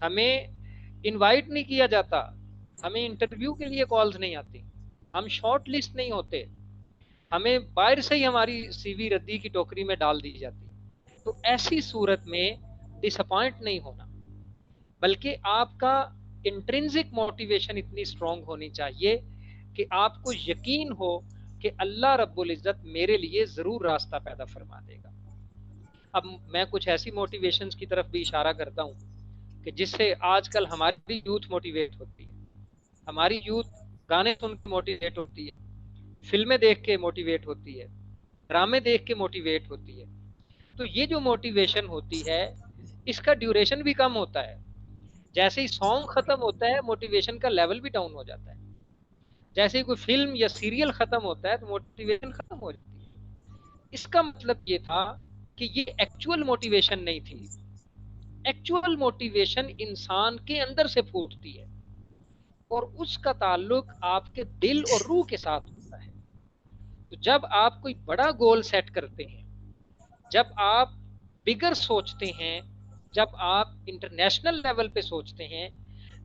ہمیں انوائٹ نہیں کیا جاتا, ہمیں انٹرویو کے لیے کالز نہیں آتی, ہم شارٹ لسٹ نہیں ہوتے, ہمیں باہر سے ہی ہماری سی وی ردی کی ٹوکری میں ڈال دی جاتی. تو ایسی صورت میں ڈس اپوائنٹ نہیں ہونا, بلکہ آپ کا انٹرنزک موٹیویشن اتنی اسٹرانگ ہونی چاہیے کہ آپ کو یقین ہو کہ اللہ رب العزت میرے لیے ضرور راستہ پیدا فرما دے گا. اب میں کچھ ایسی موٹیویشنز کی طرف بھی اشارہ کرتا ہوں کہ جس سے آج کل ہماری یوتھ موٹیویٹ ہوتی ہے. ہماری یوتھ گانے سن کے موٹیویٹ ہوتی ہے, فلمیں دیکھ کے موٹیویٹ ہوتی ہے, ڈرامے دیکھ کے موٹیویٹ ہوتی ہے. تو یہ جو موٹیویشن ہوتی ہے اس کا ڈیوریشن بھی کم ہوتا ہے. جیسے ہی سانگ ختم ہوتا ہے موٹیویشن کا لیول بھی ڈاؤن ہو جاتا ہے. جیسے ہی کوئی فلم یا سیریل ختم ہوتا ہے تو موٹیویشن ختم ہو جاتی ہے. اس کا مطلب یہ تھا کہ یہ ایکچوئل موٹیویشن نہیں تھی. ایکچوئل موٹیویشن انسان کے اندر سے پھوٹتی ہے اور اس کا تعلق آپ کے دل اور روح کے ساتھ ہوتا ہے. تو جب آپ کوئی بڑا گول سیٹ کرتے ہیں, جب آپ بگر سوچتے ہیں, جب آپ انٹرنیشنل لیول پہ سوچتے ہیں,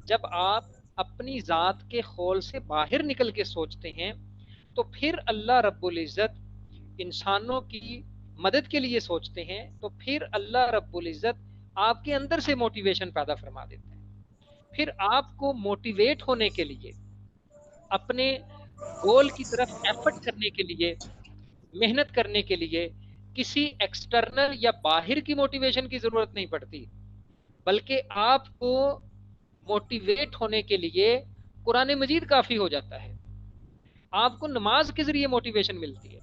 جب آپ اپنی ذات کے خول سے باہر نکل کے سوچتے ہیں, تو پھر اللہ رب العزت انسانوں کی مدد کے لیے سوچتے ہیں, تو پھر اللہ رب العزت آپ کے اندر سے موٹیویشن پیدا فرما دیتے ہیں. پھر آپ کو موٹیویٹ ہونے کے لیے, اپنے گول کی طرف ایفرٹ کرنے کے لیے, محنت کرنے کے لیے کسی ایکسٹرنل یا باہر کی موٹیویشن کی ضرورت نہیں پڑتی, بلکہ آپ کو موٹیویٹ ہونے کے لیے قرآن مجید کافی ہو جاتا ہے. آپ کو نماز کے ذریعے موٹیویشن ملتی ہے,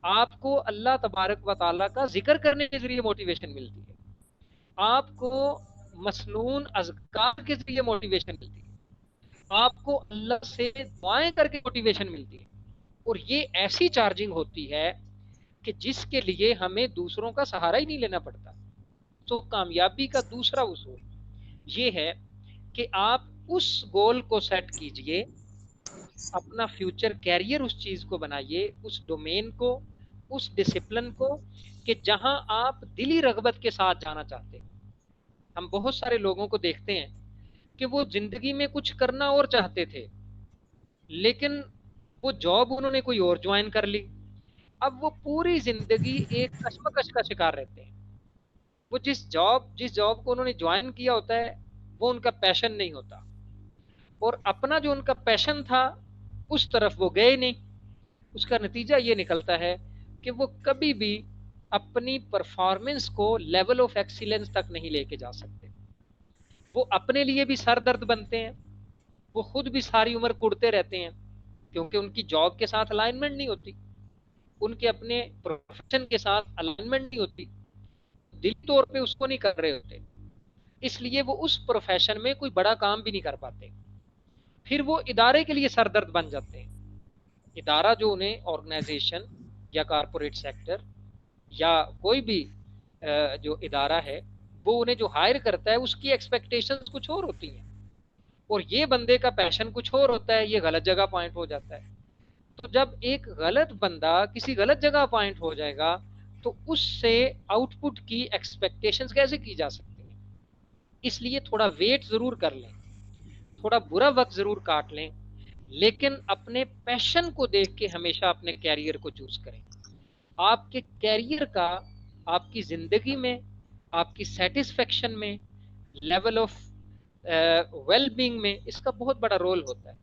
آپ کو اللہ تبارک و تعالیٰ کا ذکر کرنے کے ذریعے موٹیویشن ملتی ہے, آپ کو مسنون اذکار کے ذریعے موٹیویشن ملتی ہے, آپ کو اللہ سے دعائیں کر کے موٹیویشن ملتی ہے. اور یہ ایسی چارجنگ ہوتی ہے کہ جس کے لیے ہمیں دوسروں کا سہارا ہی نہیں لینا پڑتا. تو کامیابی کا دوسرا اصول یہ ہے کہ آپ اس گول کو سیٹ کیجئے, اپنا فیوچر کیریئر اس چیز کو بنائیے, اس ڈومین کو, اس ڈسپلن کو, کہ جہاں آپ دلی رغبت کے ساتھ جانا چاہتے ہیں. ہم بہت سارے لوگوں کو دیکھتے ہیں کہ وہ زندگی میں کچھ کرنا اور چاہتے تھے, لیکن وہ جاب انہوں نے کوئی اور جوائن کر لی. اب وہ پوری زندگی ایک کشمکش کا شکار رہتے ہیں. وہ جس جاب کو انہوں نے جوائن کیا ہوتا ہے وہ ان کا پیشن نہیں ہوتا, اور اپنا جو ان کا پیشن تھا اس طرف وہ گئے نہیں. اس کا نتیجہ یہ نکلتا ہے کہ وہ کبھی بھی اپنی پرفارمنس کو لیول آف ایکسیلنس تک نہیں لے کے جا سکتے. وہ اپنے لیے بھی سر درد بنتے ہیں, وہ خود بھی ساری عمر کڑتے رہتے ہیں کیونکہ ان کی جاب کے ساتھ الائنمنٹ نہیں ہوتی, ان کے اپنے پروفیشن کے ساتھ الائنمنٹ نہیں ہوتی, دلی طور پہ اس کو نہیں کر رہے ہوتے, اس لیے وہ اس پروفیشن میں کوئی بڑا کام بھی نہیں کر پاتے. پھر وہ ادارے کے لیے سردرد بن جاتے ہیں. ادارہ جو انہیں آرگنائزیشن یا کارپوریٹ سیکٹر یا کوئی بھی جو ادارہ ہے وہ انہیں جو ہائر کرتا ہے اس کی ایکسپیکٹیشنز کچھ اور ہوتی ہیں, اور یہ بندے کا پیشن کچھ اور ہوتا ہے, یہ غلط جگہ پوائنٹ ہو جاتا ہے. تو جب ایک غلط بندہ کسی غلط جگہ اپوائنٹ ہو جائے گا تو اس سے آؤٹ پٹ کی ایکسپیکٹیشنز کیسے کی جا سکتی ہیں؟ اس لیے تھوڑا ویٹ ضرور کر لیں، تھوڑا برا وقت ضرور کاٹ لیں، لیکن اپنے پیشن کو دیکھ کے ہمیشہ اپنے کیریئر کو چوز کریں۔ آپ کے کیریئر کا آپ کی زندگی میں، آپ کی سیٹسفیکشن میں، لیول آف ویل بینگ میں اس کا بہت بڑا رول ہوتا ہے۔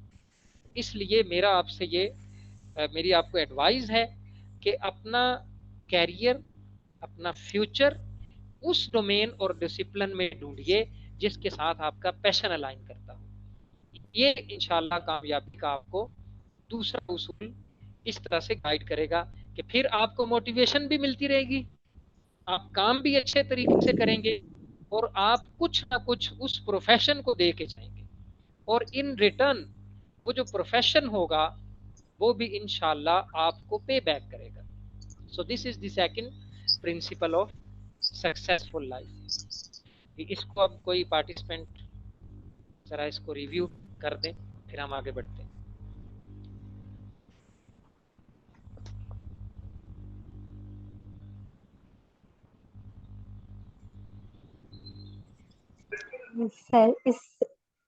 اس لیے میرا آپ سے یہ میری آپ کو ایڈوائز ہے کہ اپنا کیریئر، اپنا فیوچر اس ڈومین اور ڈسپلن میں ڈھونڈیے جس کے ساتھ آپ کا پیشن الائن کرتا ہو۔ یہ انشاءاللہ کامیابی کا آپ کو دوسرا اصول اس طرح سے گائیڈ کرے گا کہ پھر آپ کو موٹیویشن بھی ملتی رہے گی، آپ کام بھی اچھے طریقے سے کریں گے، اور آپ کچھ نہ کچھ اس پروفیشن کو دے کے جائیں گے، اور ان ریٹرن وہ جو پروفیشن ہوگا وہ بھی انشاءاللہ آپ کو پے بیک کرے گا۔ So this is the second principle of successful life. اس کو اب کوئی پارٹیسپینٹ ذرا اس کو ریویو کر دیں، پھر ہم آگے بڑھتے ہیں۔ سر اس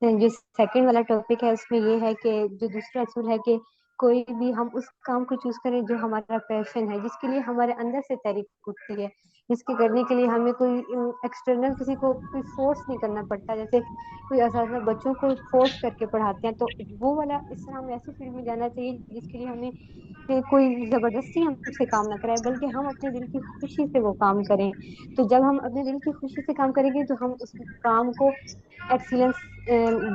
جو سیکنڈ والا ٹاپک ہے اس میں یہ ہے کہ جو دوسرا اصول ہے کہ کوئی بھی ہم اس کام کو چوز کریں جو ہمارا پیشن ہے، جس کے لیے ہمارے اندر سے تحریک اٹھتی ہے، جس کے کرنے کے لیے ہمیں کوئی ایکسٹرنل کسی کو کوئی فورس نہیں کرنا پڑتا۔ جیسے کوئی اساتذہ بچوں کو فورس کر کے پڑھاتے ہیں، تو وہ والا اس طرح ہمیں ایسی فیلڈ میں جانا چاہیے جس کے لیے ہمیں کوئی زبردستی ہم سے کام نہ کرائے، بلکہ ہم اپنے دل کی خوشی سے وہ کام کریں۔ تو جب ہم اپنے دل کی خوشی سے کام کریں گے تو ہم اس کام کو ایکسیلنس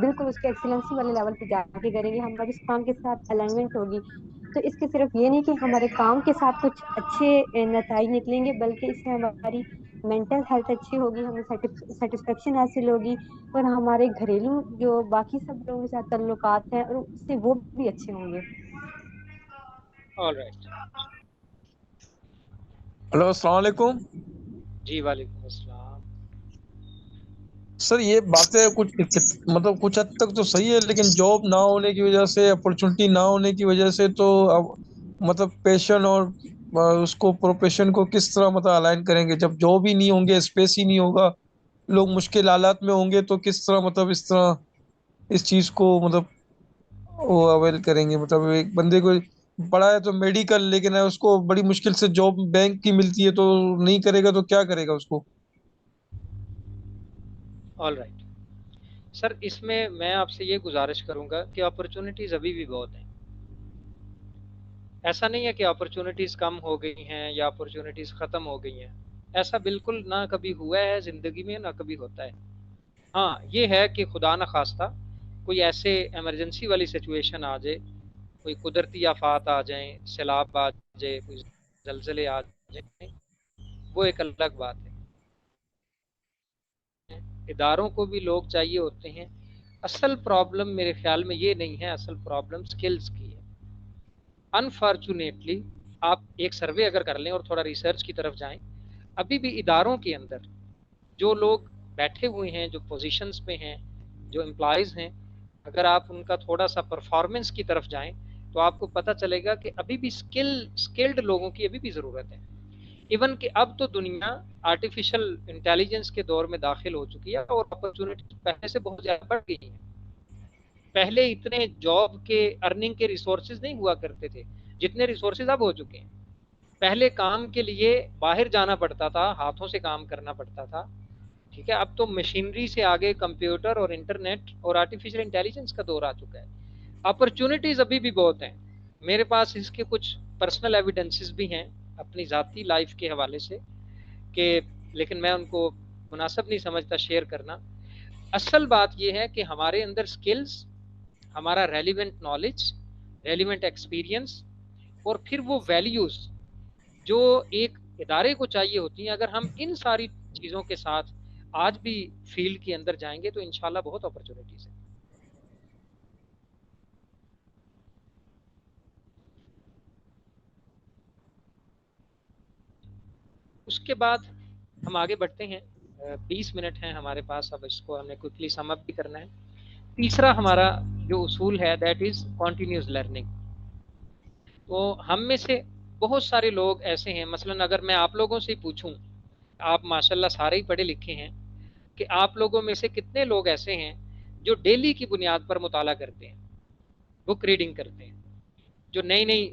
بالکل اس کے ایکسیلنسی والے لیول پہ جا کے کریں گے، ہمارے اس کام کے ساتھ الائنمنٹ ہوگی۔ تو اس کے صرف یہ نہیں کہ ہمارے کام کے ساتھ کچھ اچھے نتائج نکلیں گے، بلکہ اس سے ہماری مینٹل ہیلتھ اچھی ہوگی، ہمیں سیٹسفیکشن حاصل ہوگی، اور ہمارے گھریلو جو باقی سب لوگوں کے ساتھ تعلقات ہیں اور اس سے وہ بھی اچھے ہوں گے۔ آل رائٹ، ہلو السلام علیکم جی وعلیکم السلام۔ سر۔ یہ باتیں مطلب کچھ حد تک تو صحیح ہے، لیکن جاب نہ ہونے کی وجہ سے، اپرچونٹی نہ ہونے کی وجہ سے، تو اب مطلب پیشن اور اس کو پروفیشن کو کس طرح مطلب الائن کریں گے؟ جب جاب ہی نہیں ہوں گے، اسپیس ہی نہیں ہوگا، لوگ مشکل حالات میں ہوں گے، تو کس طرح مطلب اس طرح اس چیز کو مطلب وہ اویل کریں گے؟ مطلب ایک بندے کو پڑھا ہے تو میڈیکل، لیکن اس کو بڑی مشکل سے جاب بینک کی ملتی ہے، تو نہیں کرے گا تو کیا کرے گا اس کو؟ آل رائٹ سر، اس میں آپ سے یہ گزارش کروں گا کہ اپرچونٹیز ابھی بھی بہت ہیں۔ ایسا نہیں ہے کہ اپرچونٹیز کم ہو گئی ہیں یا اپرچونٹیز ختم ہو گئی ہیں، ایسا بالکل نہ کبھی ہوا ہے زندگی میں، نہ کبھی ہوتا ہے۔ ہاں یہ ہے کہ خدا نہ خواستہ کوئی ایسے ایمرجنسی والی سچویشن آ جائے، کوئی قدرتی آفات آ جائیں، سیلاب آ جائے، کوئی زلزلے آ جائیں، وہ ایک الگ بات ہے۔ اداروں کو بھی لوگ چاہیے ہوتے ہیں۔ اصل پرابلم میرے خیال میں یہ نہیں ہے، اصل پرابلم سکلز کی ہے۔ انفارچونیٹلی آپ ایک سروے اگر کر لیں اور تھوڑا ریسرچ کی طرف جائیں، ابھی بھی اداروں کے اندر جو لوگ بیٹھے ہوئے ہیں، جو پوزیشنز پہ ہیں، جو امپلائیز ہیں، اگر آپ ان کا تھوڑا سا پرفارمنس کی طرف جائیں تو آپ کو پتہ چلے گا کہ ابھی بھی سکلڈ لوگوں کی ابھی بھی ضرورت ہے۔ ایون کہ اب تو دنیا آرٹیفیشل انٹیلیجنس کے دور میں داخل ہو چکی ہے، اور اپرچونٹی پہلے سے بہت زیادہ بڑھ گئی ہیں۔ پہلے اتنے جاب کے ارننگ کے ریسورسز نہیں ہوا کرتے تھے جتنے ریسورسز اب ہو چکے ہیں۔ پہلے کام کے لیے باہر جانا پڑتا تھا، ہاتھوں سے کام کرنا پڑتا تھا، ٹھیک ہے، اب تو مشینری سے آگے کمپیوٹر اور انٹرنیٹ اور آرٹیفیشل انٹیلیجنس کا دور آ چکا ہے۔ اپرچونٹیز ابھی بھی بہت ہیں۔ میرے پاس اس کے کچھ پرسنل ایویڈنسز بھی ہیں اپنی ذاتی لائف کے حوالے سے، کہ لیکن میں ان کو مناسب نہیں سمجھتا شیئر کرنا۔ اصل بات یہ ہے کہ ہمارے اندر سکلز، ہمارا ریلیونٹ نالج، ریلیونٹ ایکسپیرینس، اور پھر وہ ویلیوز جو ایک ادارے کو چاہیے ہوتی ہیں، اگر ہم ان ساری چیزوں کے ساتھ آج بھی فیلڈ کے اندر جائیں گے تو انشاءاللہ بہت اپرچونٹیز ہیں۔ اس کے بعد ہم آگے بڑھتے ہیں، 20 منٹ ہیں ہمارے پاس، اب اس کو ہم نے کوئکلی سم اپ بھی کرنا ہے۔ تیسرا ہمارا جو اصول ہے دیٹ از کنٹینیوس لرننگ۔ تو ہم میں سے بہت سارے لوگ ایسے ہیں، مثلا اگر میں آپ لوگوں سے پوچھوں، آپ ماشاءاللہ سارے ہی پڑھے لکھے ہیں، کہ آپ لوگوں میں سے کتنے لوگ ایسے ہیں جو ڈیلی کی بنیاد پر مطالعہ کرتے ہیں، بک ریڈنگ کرتے ہیں، جو نئی نئی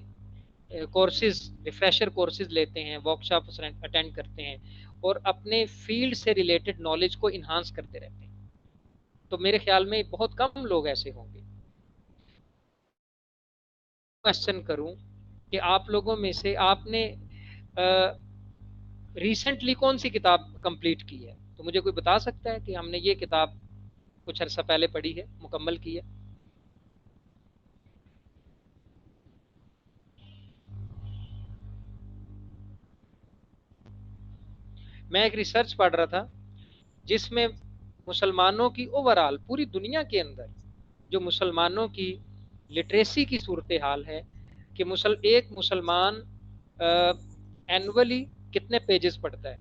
کورسز، ریفریشر کورسز لیتے ہیں، ورک شاپ اٹینڈ کرتے ہیں اور اپنے فیلڈ سے ریلیٹڈ نالج کو انہانس کرتے رہتے ہیں؟ تو میرے خیال میں بہت کم لوگ ایسے ہوں گے۔ کوشچن کروں کہ آپ لوگوں میں سے آپ نے ریسنٹلی کون سی کتاب کمپلیٹ کی ہے؟ تو مجھے کوئی بتا سکتا ہے کہ ہم نے یہ کتاب کچھ عرصہ پہلے پڑھی ہے، مکمل کی ہے؟ میں ایک ریسرچ پڑھ رہا تھا جس میں مسلمانوں کی اوورال پوری دنیا کے اندر جو مسلمانوں کی لٹریسی کی صورتحال ہے کہ ایک مسلمان اینولی کتنے پیجز پڑھتا ہے،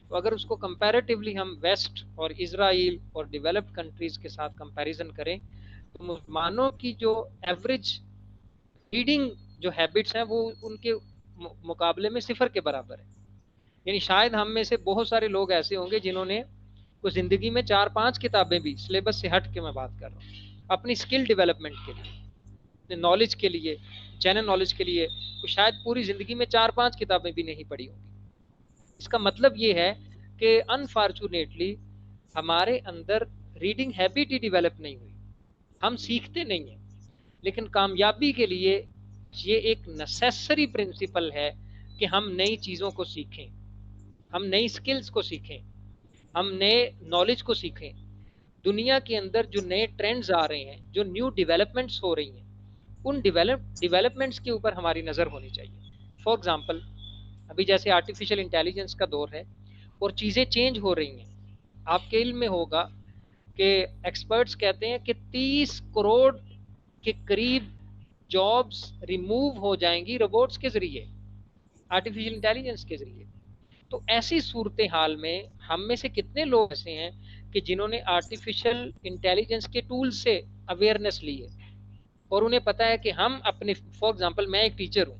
تو اگر اس کو کمپیریٹیولی ہم ویسٹ اور اسرائیل اور ڈیولپڈ کنٹریز کے ساتھ کمپیریزن کریں تو مسلمانوں کی جو ایوریج ریڈنگ جو ہیبٹس ہیں وہ ان کے مقابلے میں صفر کے برابر ہے۔ یعنی شاید ہم میں سے بہت سارے لوگ ایسے ہوں گے جنہوں نے کوئی زندگی میں 4-5 کتابیں بھی، سلیبس سے ہٹ کے میں بات کر رہا ہوں، اپنی اسکل ڈیولپمنٹ کے لیے، نالج کے لیے، جنرل نالج کے لیے، تو شاید پوری زندگی میں 4-5 کتابیں بھی نہیں پڑھی ہوں گی۔ اس کا مطلب یہ ہے کہ انفارچونیٹلی ہمارے اندر ریڈنگ ہیبٹ ہی ڈیولپ نہیں ہوئی، ہم سیکھتے نہیں ہیں۔ لیکن کامیابی کے لیے یہ ایک نیسیسری پرنسپل ہے کہ ہم نئی چیزوں کو سیکھیں، ہم نئی سکلز کو سیکھیں، ہم نئے نالج کو سیکھیں۔ دنیا کے اندر جو نئے ٹرینڈز آ رہے ہیں، جو نیو ڈیولپمنٹس ہو رہی ہیں، ان ڈیولپمنٹس کے اوپر ہماری نظر ہونی چاہیے۔ فار ایگزامپل ابھی جیسے آرٹیفیشل انٹیلیجنس کا دور ہے اور چیزیں چینج ہو رہی ہیں، آپ کے علم میں ہوگا کہ ایکسپرٹس کہتے ہیں کہ 30 کروڑ کے قریب جابز ریموو ہو جائیں گی روبوٹس کے ذریعے، آرٹیفیشل انٹیلیجنس کے ذریعے۔ تو ایسی صورتحال میں ہم میں سے کتنے لوگ ایسے ہیں کہ جنہوں نے آرٹیفیشل انٹیلیجنس کے ٹول سے اویئرنیس لی ہے اور انہیں پتا ہے کہ ہم اپنے، فار ایگزامپل میں ایک ٹیچر ہوں،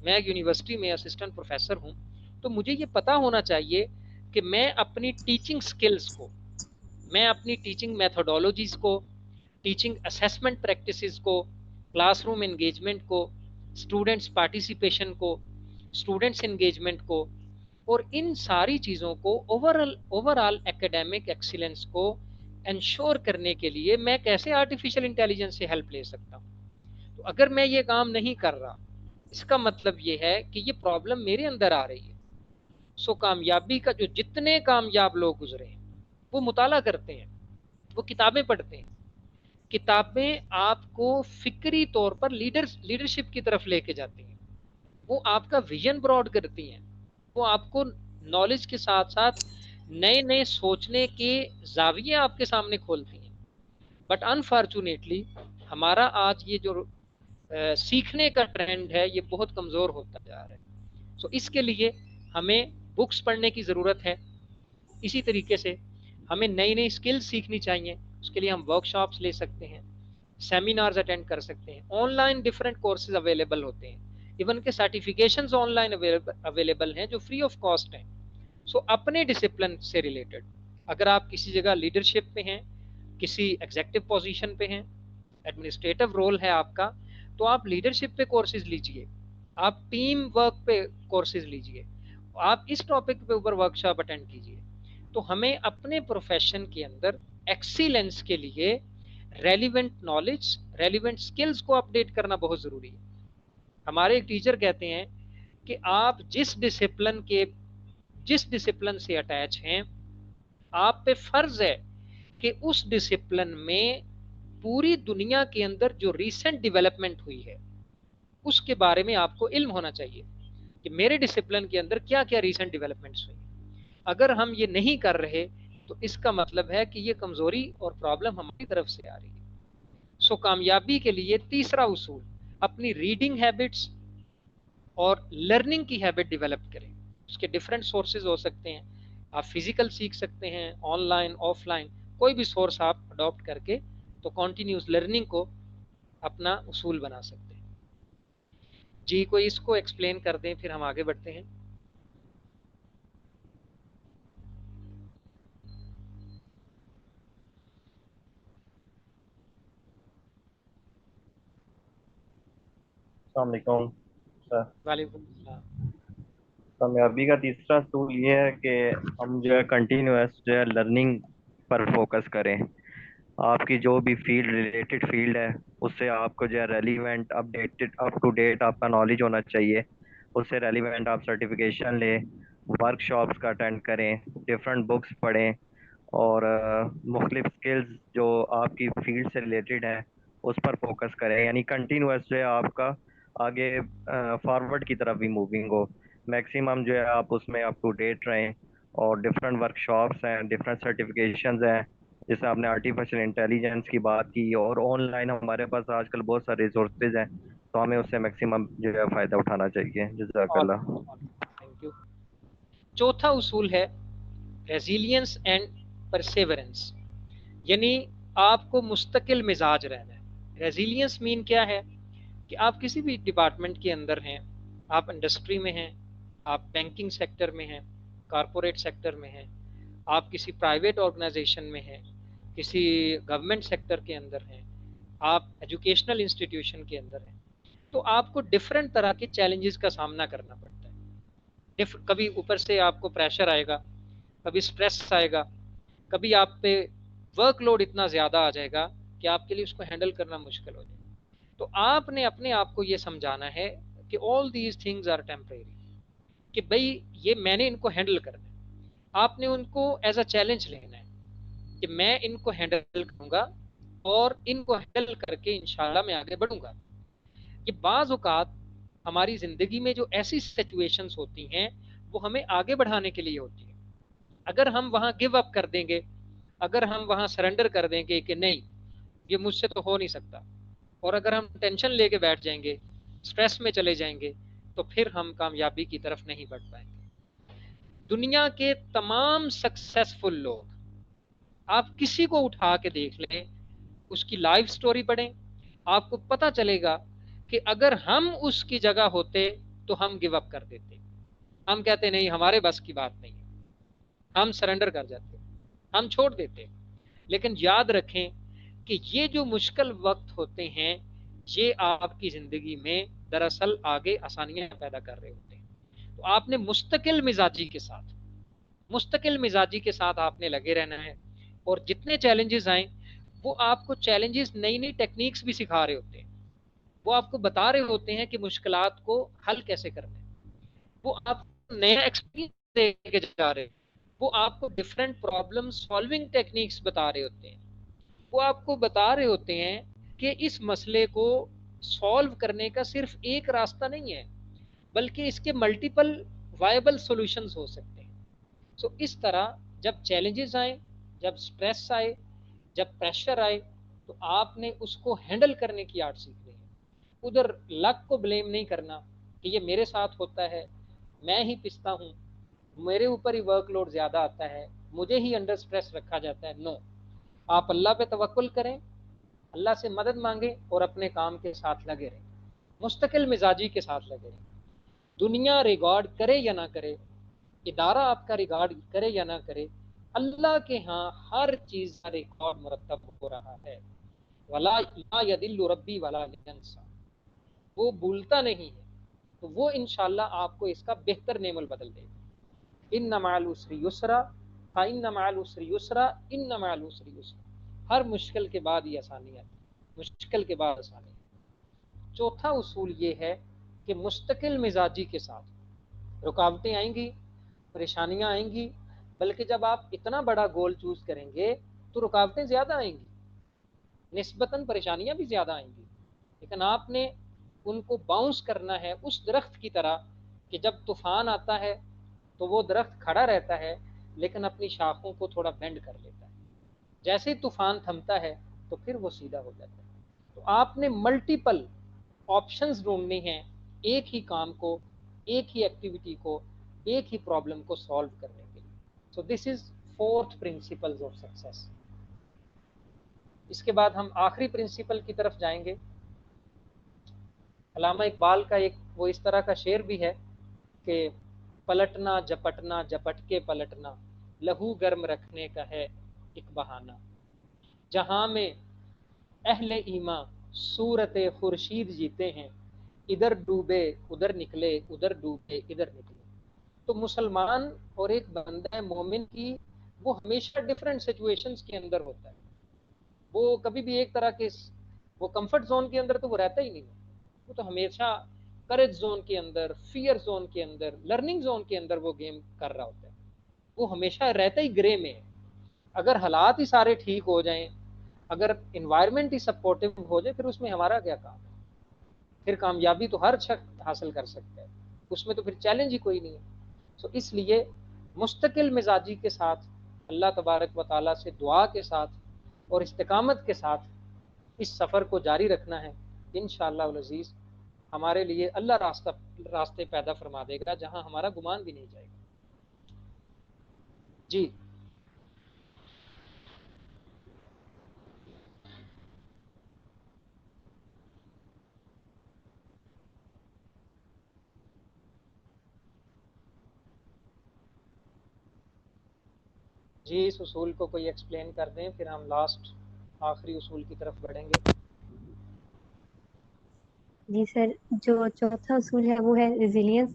میں ایک یونیورسٹی میں اسسٹنٹ پروفیسر ہوں، تو مجھے یہ پتا ہونا چاہیے کہ میں اپنی ٹیچنگ سکلز کو، میں اپنی ٹیچنگ میتھڈولوجیز کو، ٹیچنگ اسیسمنٹ پریکٹسز کو، کلاس روم انگیجمنٹ کو، اسٹوڈنٹس پارٹیسپیشن کو، اسٹوڈنٹس انگیجمنٹ کو، اور ان ساری چیزوں کو اوور آل ایکیڈیمک ایکسیلنس کو انشور کرنے کے لیے میں کیسے آرٹیفیشل انٹیلیجنس سے ہیلپ لے سکتا ہوں؟ تو اگر میں یہ کام نہیں کر رہا، اس کا مطلب یہ ہے کہ یہ پرابلم میرے اندر آ رہی ہے۔ سو کامیابی کا جو جتنے کامیاب لوگ گزرے ہیں وہ مطالعہ کرتے ہیں، وہ کتابیں پڑھتے ہیں۔ کتابیں آپ کو فکری طور پر لیڈرشپ کی طرف لے کے جاتی ہیں، وہ آپ کا ویژن براڈ کرتی ہیں، وہ آپ کو نالج کے ساتھ ساتھ نئے نئے سوچنے کے زاویے آپ کے سامنے کھولتی ہیں۔ بٹ انفارچونیٹلی ہمارا آج یہ جو سیکھنے کا ٹرینڈ ہے یہ بہت کمزور ہوتا جا رہا ہے۔ سو اس کے لیے ہمیں بکس پڑھنے کی ضرورت ہے، اسی طریقے سے ہمیں نئی نئی سکلز سیکھنی چاہیے، اس کے لیے ہم ورک شاپس لے سکتے ہیں، سیمینارز اٹینڈ کر سکتے ہیں، on line different courses available ہوتے ہیں، ایون کہ سرٹیفکیشنز آن لائن اویلیبل ہیں جو فری آف کاسٹ ہیں۔ سو اپنے ڈسپلن سے ریلیٹڈ اگر آپ کسی جگہ لیڈرشپ پہ ہیں، کسی ایگزیکٹو پوزیشن پہ ہیں، ایڈمنسٹریٹو رول ہے آپ کا، تو آپ لیڈرشپ پہ کورسز لیجئے، آپ ٹیم ورک پہ کورسز لیجئے، آپ اس ٹاپک پہ اوپر ورک شاپ اٹینڈ کیجئے۔ تو ہمیں اپنے پروفیشن کے اندر ایکسیلنس کے لیے ریلیونٹ نالج، ریلیونٹ سکلز کو اپڈیٹ کرنا بہت ضروری ہے۔ ہمارے ایک ٹیچر کہتے ہیں کہ آپ جس ڈسپلن سے اٹیچ ہیں، آپ پہ فرض ہے کہ اس ڈسپلن میں پوری دنیا کے اندر جو ریسنٹ ڈیولپمنٹ ہوئی ہے اس کے بارے میں آپ کو علم ہونا چاہیے کہ میرے ڈسپلن کے اندر کیا کیا ریسنٹ ڈیولپمنٹس ہوئی۔ اگر ہم یہ نہیں کر رہے تو اس کا مطلب ہے کہ یہ کمزوری اور پرابلم ہماری طرف سے آ رہی ہے۔ سو کامیابی کے لیے تیسرا اصول، اپنی ریڈنگ ہیبٹس اور لرننگ کی ہیبٹ ڈیولپ کریں۔ اس کے ڈفرینٹ سورسز ہو سکتے ہیں، آپ فزیکل سیکھ سکتے ہیں، آن لائن، آف لائن، کوئی بھی سورس آپ اڈاپٹ کر کے تو کنٹینیوس لرننگ کو اپنا اصول بنا سکتے ہیں۔ جی کوئی اس کو ایکسپلین کر دیں پھر ہم آگے بڑھتے ہیں. السلام علیکم سر. وعلیکم السلام. کامیابی کا تیسرا اصول یہ ہے کہ ہم جو ہے کنٹینیوس جو ہے لرننگ پر فوکس کریں. آپ کی جو بھی فیلڈ ریلیٹڈ فیلڈ ہے اس سے آپ کو جو ہے ریلیونٹ اپ ٹو ڈیٹ آپ کا نالج ہونا چاہیے. اس سے ریلیونٹ آپ سرٹیفکیشن لیں, ورک شاپس کا اٹینڈ کریں, ڈفرینٹ بکس پڑھیں, اور مختلف سکلز جو آپ کی فیلڈ سے ریلیٹڈ ہیں اس پر فوکس کریں. یعنی کنٹینیوس جو ہے آپ کا آگے فارورڈ کی طرف بھی موونگ ہو. میکسیمم جو ہے آپ اس میں اپ ٹو ڈیٹ رہیں, اور ڈفرینٹ ورک شاپس ہیں, ڈفرینٹ سرٹیفکیشنز ہیں, جیسے آپ نے آرٹیفیشیل انٹیلیجنس کی بات کی, اور آن لائن ہمارے پاس آج کل بہت سارے ریسورسز ہیں, تو ہمیں اس سے میکسیمم جو ہے فائدہ اٹھانا چاہیے. جزاک اللہ. Thank you. چوتھا اصول ہے ریزیلینس اینڈ پرسیورنس, یعنی آپ کو مستقل مزاج رہنا ہے. ریزیلینس مین کیا ہے کہ آپ کسی بھی ڈپارٹمنٹ کے اندر ہیں, آپ انڈسٹری میں ہیں, آپ بینکنگ سیکٹر میں ہیں, کارپوریٹ سیکٹر میں ہیں, آپ کسی پرائیویٹ آرگنائزیشن میں ہیں, کسی گورنمنٹ سیکٹر کے اندر ہیں, آپ ایجوکیشنل انسٹیٹیوشن کے اندر ہیں, تو آپ کو ڈفرینٹ طرح کے چیلنجز کا سامنا کرنا پڑتا ہے. کبھی اوپر سے آپ کو پریشر آئے گا, کبھی سٹریس آئے گا, کبھی آپ پہ ورک لوڈ اتنا زیادہ آ جائے گا کہ آپ کے لیے اس کو ہینڈل کرنا مشکل ہو جائے گا. تو آپ نے اپنے آپ کو یہ سمجھانا ہے کہ all these things are temporary, کہ بھئی یہ میں نے ان کو ہینڈل کرنا ہے. آپ نے ان کو ایز اے چیلنج لینا ہے کہ میں ان کو ہینڈل کروں گا, اور ان کو ہینڈل کر کے انشاءاللہ میں آگے بڑھوں گا. کہ بعض اوقات ہماری زندگی میں جو ایسی سچویشنز ہوتی ہیں وہ ہمیں آگے بڑھانے کے لیے ہوتی ہیں. اگر ہم وہاں گیو اپ کر دیں گے, اگر ہم وہاں سرنڈر کر دیں گے کہ نہیں یہ مجھ سے تو ہو نہیں سکتا, اور اگر ہم ٹینشن لے کے بیٹھ جائیں گے, سٹریس میں چلے جائیں گے, تو پھر ہم کامیابی کی طرف نہیں بڑھ پائیں گے. دنیا کے تمام سکسیسفل لوگ, آپ کسی کو اٹھا کے دیکھ لیں, اس کی لائف سٹوری پڑھیں, آپ کو پتہ چلے گا کہ اگر ہم اس کی جگہ ہوتے تو ہم گیو اپ کر دیتے. ہم کہتے نہیں ہمارے بس کی بات نہیں, ہم سرنڈر کر جاتے, ہم چھوڑ دیتے. لیکن یاد رکھیں کہ یہ جو مشکل وقت ہوتے ہیں یہ آپ کی زندگی میں دراصل آگے آسانیاں پیدا کر رہے ہوتے ہیں. تو آپ نے مستقل مزاجی کے ساتھ آپ نے لگے رہنا ہے, اور جتنے چیلنجز آئیں وہ آپ کو چیلنجز نئی نئی ٹیکنیکس بھی سکھا رہے ہوتے ہیں, وہ آپ کو بتا رہے ہوتے ہیں کہ مشکلات کو حل کیسے کرنا ہے, وہ آپ کو نیا ایکسپیرینس دے کے جا رہے ہیں, وہ آپ کو ڈفرینٹ پرابلم سالونگ ٹیکنیکس بتا رہے ہوتے ہیں, وہ آپ کو بتا رہے ہوتے ہیں کہ اس مسئلے کو سالو کرنے کا صرف ایک راستہ نہیں ہے بلکہ اس کے ملٹیپل وائبل سولوشنز ہو سکتے ہیں. سو اس طرح جب چیلنجز آئیں, جب سٹریس آئے, جب پریشر آئے, تو آپ نے اس کو ہینڈل کرنے کی آرٹ سیکھنی ہے. ادھر لک کو بلیم نہیں کرنا کہ یہ میرے ساتھ ہوتا ہے, میں ہی پستا ہوں, میرے اوپر ہی ورک لوڈ زیادہ آتا ہے, مجھے ہی انڈر سٹریس رکھا جاتا ہے. نو, آپ اللہ پہ توکل کریں, اللہ سے مدد مانگیں, اور اپنے کام کے ساتھ لگے رہیں, مستقل مزاجی کے ساتھ لگے رہیں. دنیا ریگارڈ کرے یا نہ کرے, ادارہ آپ کا ریگارڈ کرے یا نہ کرے, اللہ کے ہاں ہر چیز کا ریکارڈ مرتب ہو رہا ہے. ولا لا یدل ربی ولا ینسا, وہ بھولتا نہیں ہے, تو وہ انشاءاللہ آپ کو اس کا بہتر نعمل بدل دے گا. ان مع العسر یسرا, فإن مع العسر یسرا, ان مع العسر یسرا. ہر مشکل کے بعد یہ آسانی ہے, مشکل کے بعد آسانی ہے. چوتھا اصول یہ ہے کہ مستقل مزاجی کے ساتھ رکاوٹیں آئیں گی, پریشانیاں آئیں گی, بلکہ جب آپ اتنا بڑا گول چوز کریں گے تو رکاوٹیں زیادہ آئیں گی, نسبتاً پریشانیاں بھی زیادہ آئیں گی, لیکن آپ نے ان کو باؤنس کرنا ہے اس درخت کی طرح کہ جب طوفان آتا ہے تو وہ درخت کھڑا رہتا ہے لیکن اپنی شاخوں کو تھوڑا بینڈ کر لیتا ہے, جیسے ہی طوفان تھمتا ہے تو پھر وہ سیدھا ہو جاتا ہے. تو آپ نے ملٹیپل آپشنز ڈھونڈنے ہیں ایک ہی کام کو, ایک ہی ایکٹیویٹی کو, ایک ہی پرابلم کو سالو کرنے کے لیے. سو this is fourth principle of success. اس کے بعد ہم آخری پرنسپل کی طرف جائیں گے. علامہ اقبال کا ایک وہ اس طرح کا شعر بھی ہے کہ پلٹنا جپٹ کے پلٹنا لہو گرم رکھنے کا ہے ایک بہانہ، جہاں میں اہل ایمان صورت خورشید جیتے ہیں، ادھر ڈوبے ادھر نکلے ادھر ڈوبے ادھر نکلے۔ تو مسلمان اور ایک بندہ مومن کی وہ ہمیشہ ڈفرینٹ سچویشنز کے اندر ہوتا ہے، وہ کبھی بھی ایک طرح کے وہ کمفرٹ زون کے اندر تو وہ رہتا ہی نہیں ہے، وہ تو ہمیشہ کریج زون کے اندر، فیئر زون کے اندر، لرننگ زون کے اندر وہ گیم کر رہا ہوتا ہے، وہ ہمیشہ رہتا ہی گرے میں ہے۔ اگر حالات ہی سارے ٹھیک ہو جائیں، اگر انوائرمنٹ ہی سپورٹو ہو جائے، پھر اس میں ہمارا کیا کام ہے؟ پھر کامیابی تو ہر شخص حاصل کر سکتا ہے، اس میں تو پھر چیلنج ہی کوئی نہیں ہے۔ تو اس لیے مستقل مزاجی کے ساتھ اللہ تبارک و تعالیٰ سے دعا کے ساتھ اور استقامت کے ساتھ اس سفر کو جاری رکھنا ہے۔ انشاءاللہ العزیز ہمارے لیے اللہ راستے پیدا فرما دے گا جہاں ہمارا گمان بھی نہیں جائے گا۔ جی جی، اس اصول کو کوئی ایکسپلین کر دیں، پھر ہم لاسٹ آخری اصول کی طرف بڑھیں گے۔ جی سر، جو چوتھا اصول ہے وہ ہے ریزیلینس،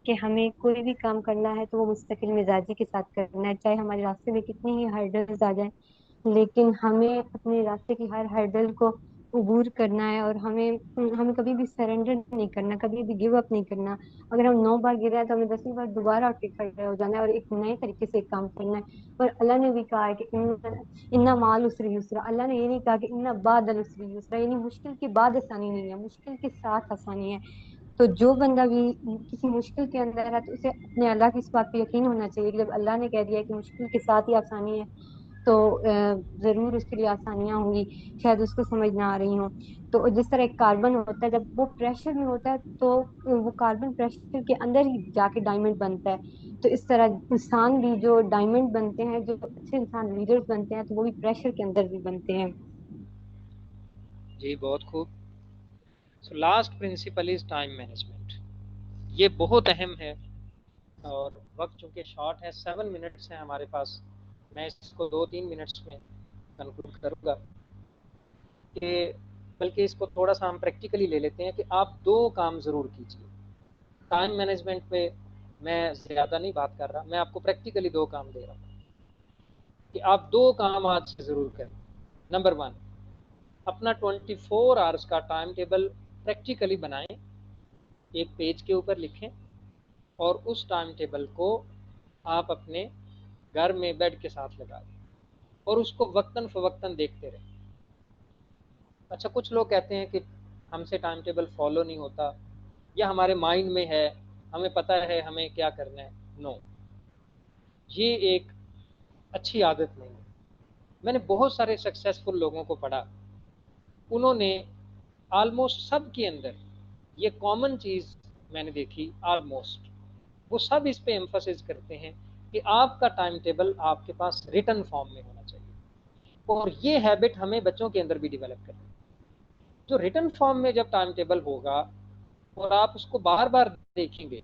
کہ ہمیں کوئی بھی کام کرنا ہے تو وہ مستقل مزاجی کے ساتھ کرنا ہے، چاہے ہمارے راستے میں کتنی ہی ہرڈلز آ جائیں، لیکن ہمیں اپنے راستے کی ہر ہرڈل کو عبور کرنا ہے، اور ہمیں کبھی بھی سرنڈر نہیں کرنا، کبھی بھی گیو اپ نہیں کرنا۔ اگر ہم 9 بار گر رہے ہیں تو ہمیں 10ویں بار دوبارہ اٹھ کے کھڑے ہو جانا ہے اور ایک نئے طریقے سے ایک کام کرنا ہے۔ اور اللہ نے بھی کہا ہے کہ انا مال اسری یسرا، اللہ نے یہ نہیں کہا کہ انا بعد العسری یسرا، یعنی مشکل کے بعد آسانی نہیں ہے، مشکل کے ساتھ آسانی ہے۔ تو جو بندہ بھی کسی مشکل کے اندر ہے تو اسے اپنے اللہ کی اس بات پہ یقین ہونا چاہیے کہ جب اللہ نے کہہ دیا ہے کہ مشکل کے ساتھ ہی آسانی ہے تو ضرور اس کے لیے آسانیاں ہوں گی، شاید اس کو سمجھ نہ آ رہی ہوں۔ تو جس طرح ایک کاربن ہوتا ہے، جب وہ پریشر میں ہوتا ہے تو وہ کاربن پریشر کے اندر ہی جا کے ڈائمنڈ بنتا ہے، تو اس طرح انسان بھی جو ڈائمنڈ بنتے ہیں، جو اچھے انسان لیڈرز بنتے ہیں، تو وہ بھی پریشر کے اندر بھی بنتے ہیں۔ جی بہت خوب۔ So last principal is time management, یہ بہت اہم ہے، اور وقت چونکہ شارٹ ہے، 7 منٹس ہیں ہمارے پاس، میں اس کو 2-3 منٹس میں کنکلوڈ کروں گا، کہ بلکہ اس کو تھوڑا سا ہم پریکٹیکلی لے لیتے ہیں کہ آپ 2 کام ضرور کیجیے۔ ٹائم مینجمنٹ پہ میں زیادہ نہیں بات کر رہا، میں آپ کو پریکٹیکلی 2 کام دے رہا ہوں کہ آپ 2 کام آج سے ضرور کریں۔ نمبر 1، اپنا 24 آورس کا ٹائم ٹیبل پریکٹیکلی بنائیں، ایک پیج کے اوپر لکھیں، اور اس ٹائم ٹیبل کو آپ اپنے گھر میں بیڈ کے ساتھ لگا دیں اور اس کو وقتاً فوقتاً دیکھتے رہیں۔ اچھا، کچھ لوگ کہتے ہیں کہ ہم سے ٹائم ٹیبل فالو نہیں ہوتا، یا ہمارے مائنڈ میں ہے، ہمیں پتہ ہے ہمیں کیا کرنا ہے۔ نو، یہ ایک اچھی عادت نہیں ہے۔ میں نے بہت سارے سکسیسفل لوگوں کو پڑھا، انہوں نے آلموسٹ سب کے اندر یہ کامن چیز میں نے دیکھی، آلموسٹ وہ سب اس پہ ایمفسس کرتے ہیں کہ آپ کا ٹائم ٹیبل آپ کے پاس ریٹن فارم میں ہونا چاہیے، اور یہ ہیبٹ ہمیں بچوں کے اندر بھی ڈیولپ کرنی ہے۔ جو ریٹن فارم میں جب ٹائم ٹیبل ہوگا اور آپ اس کو بار بار دیکھیں گے،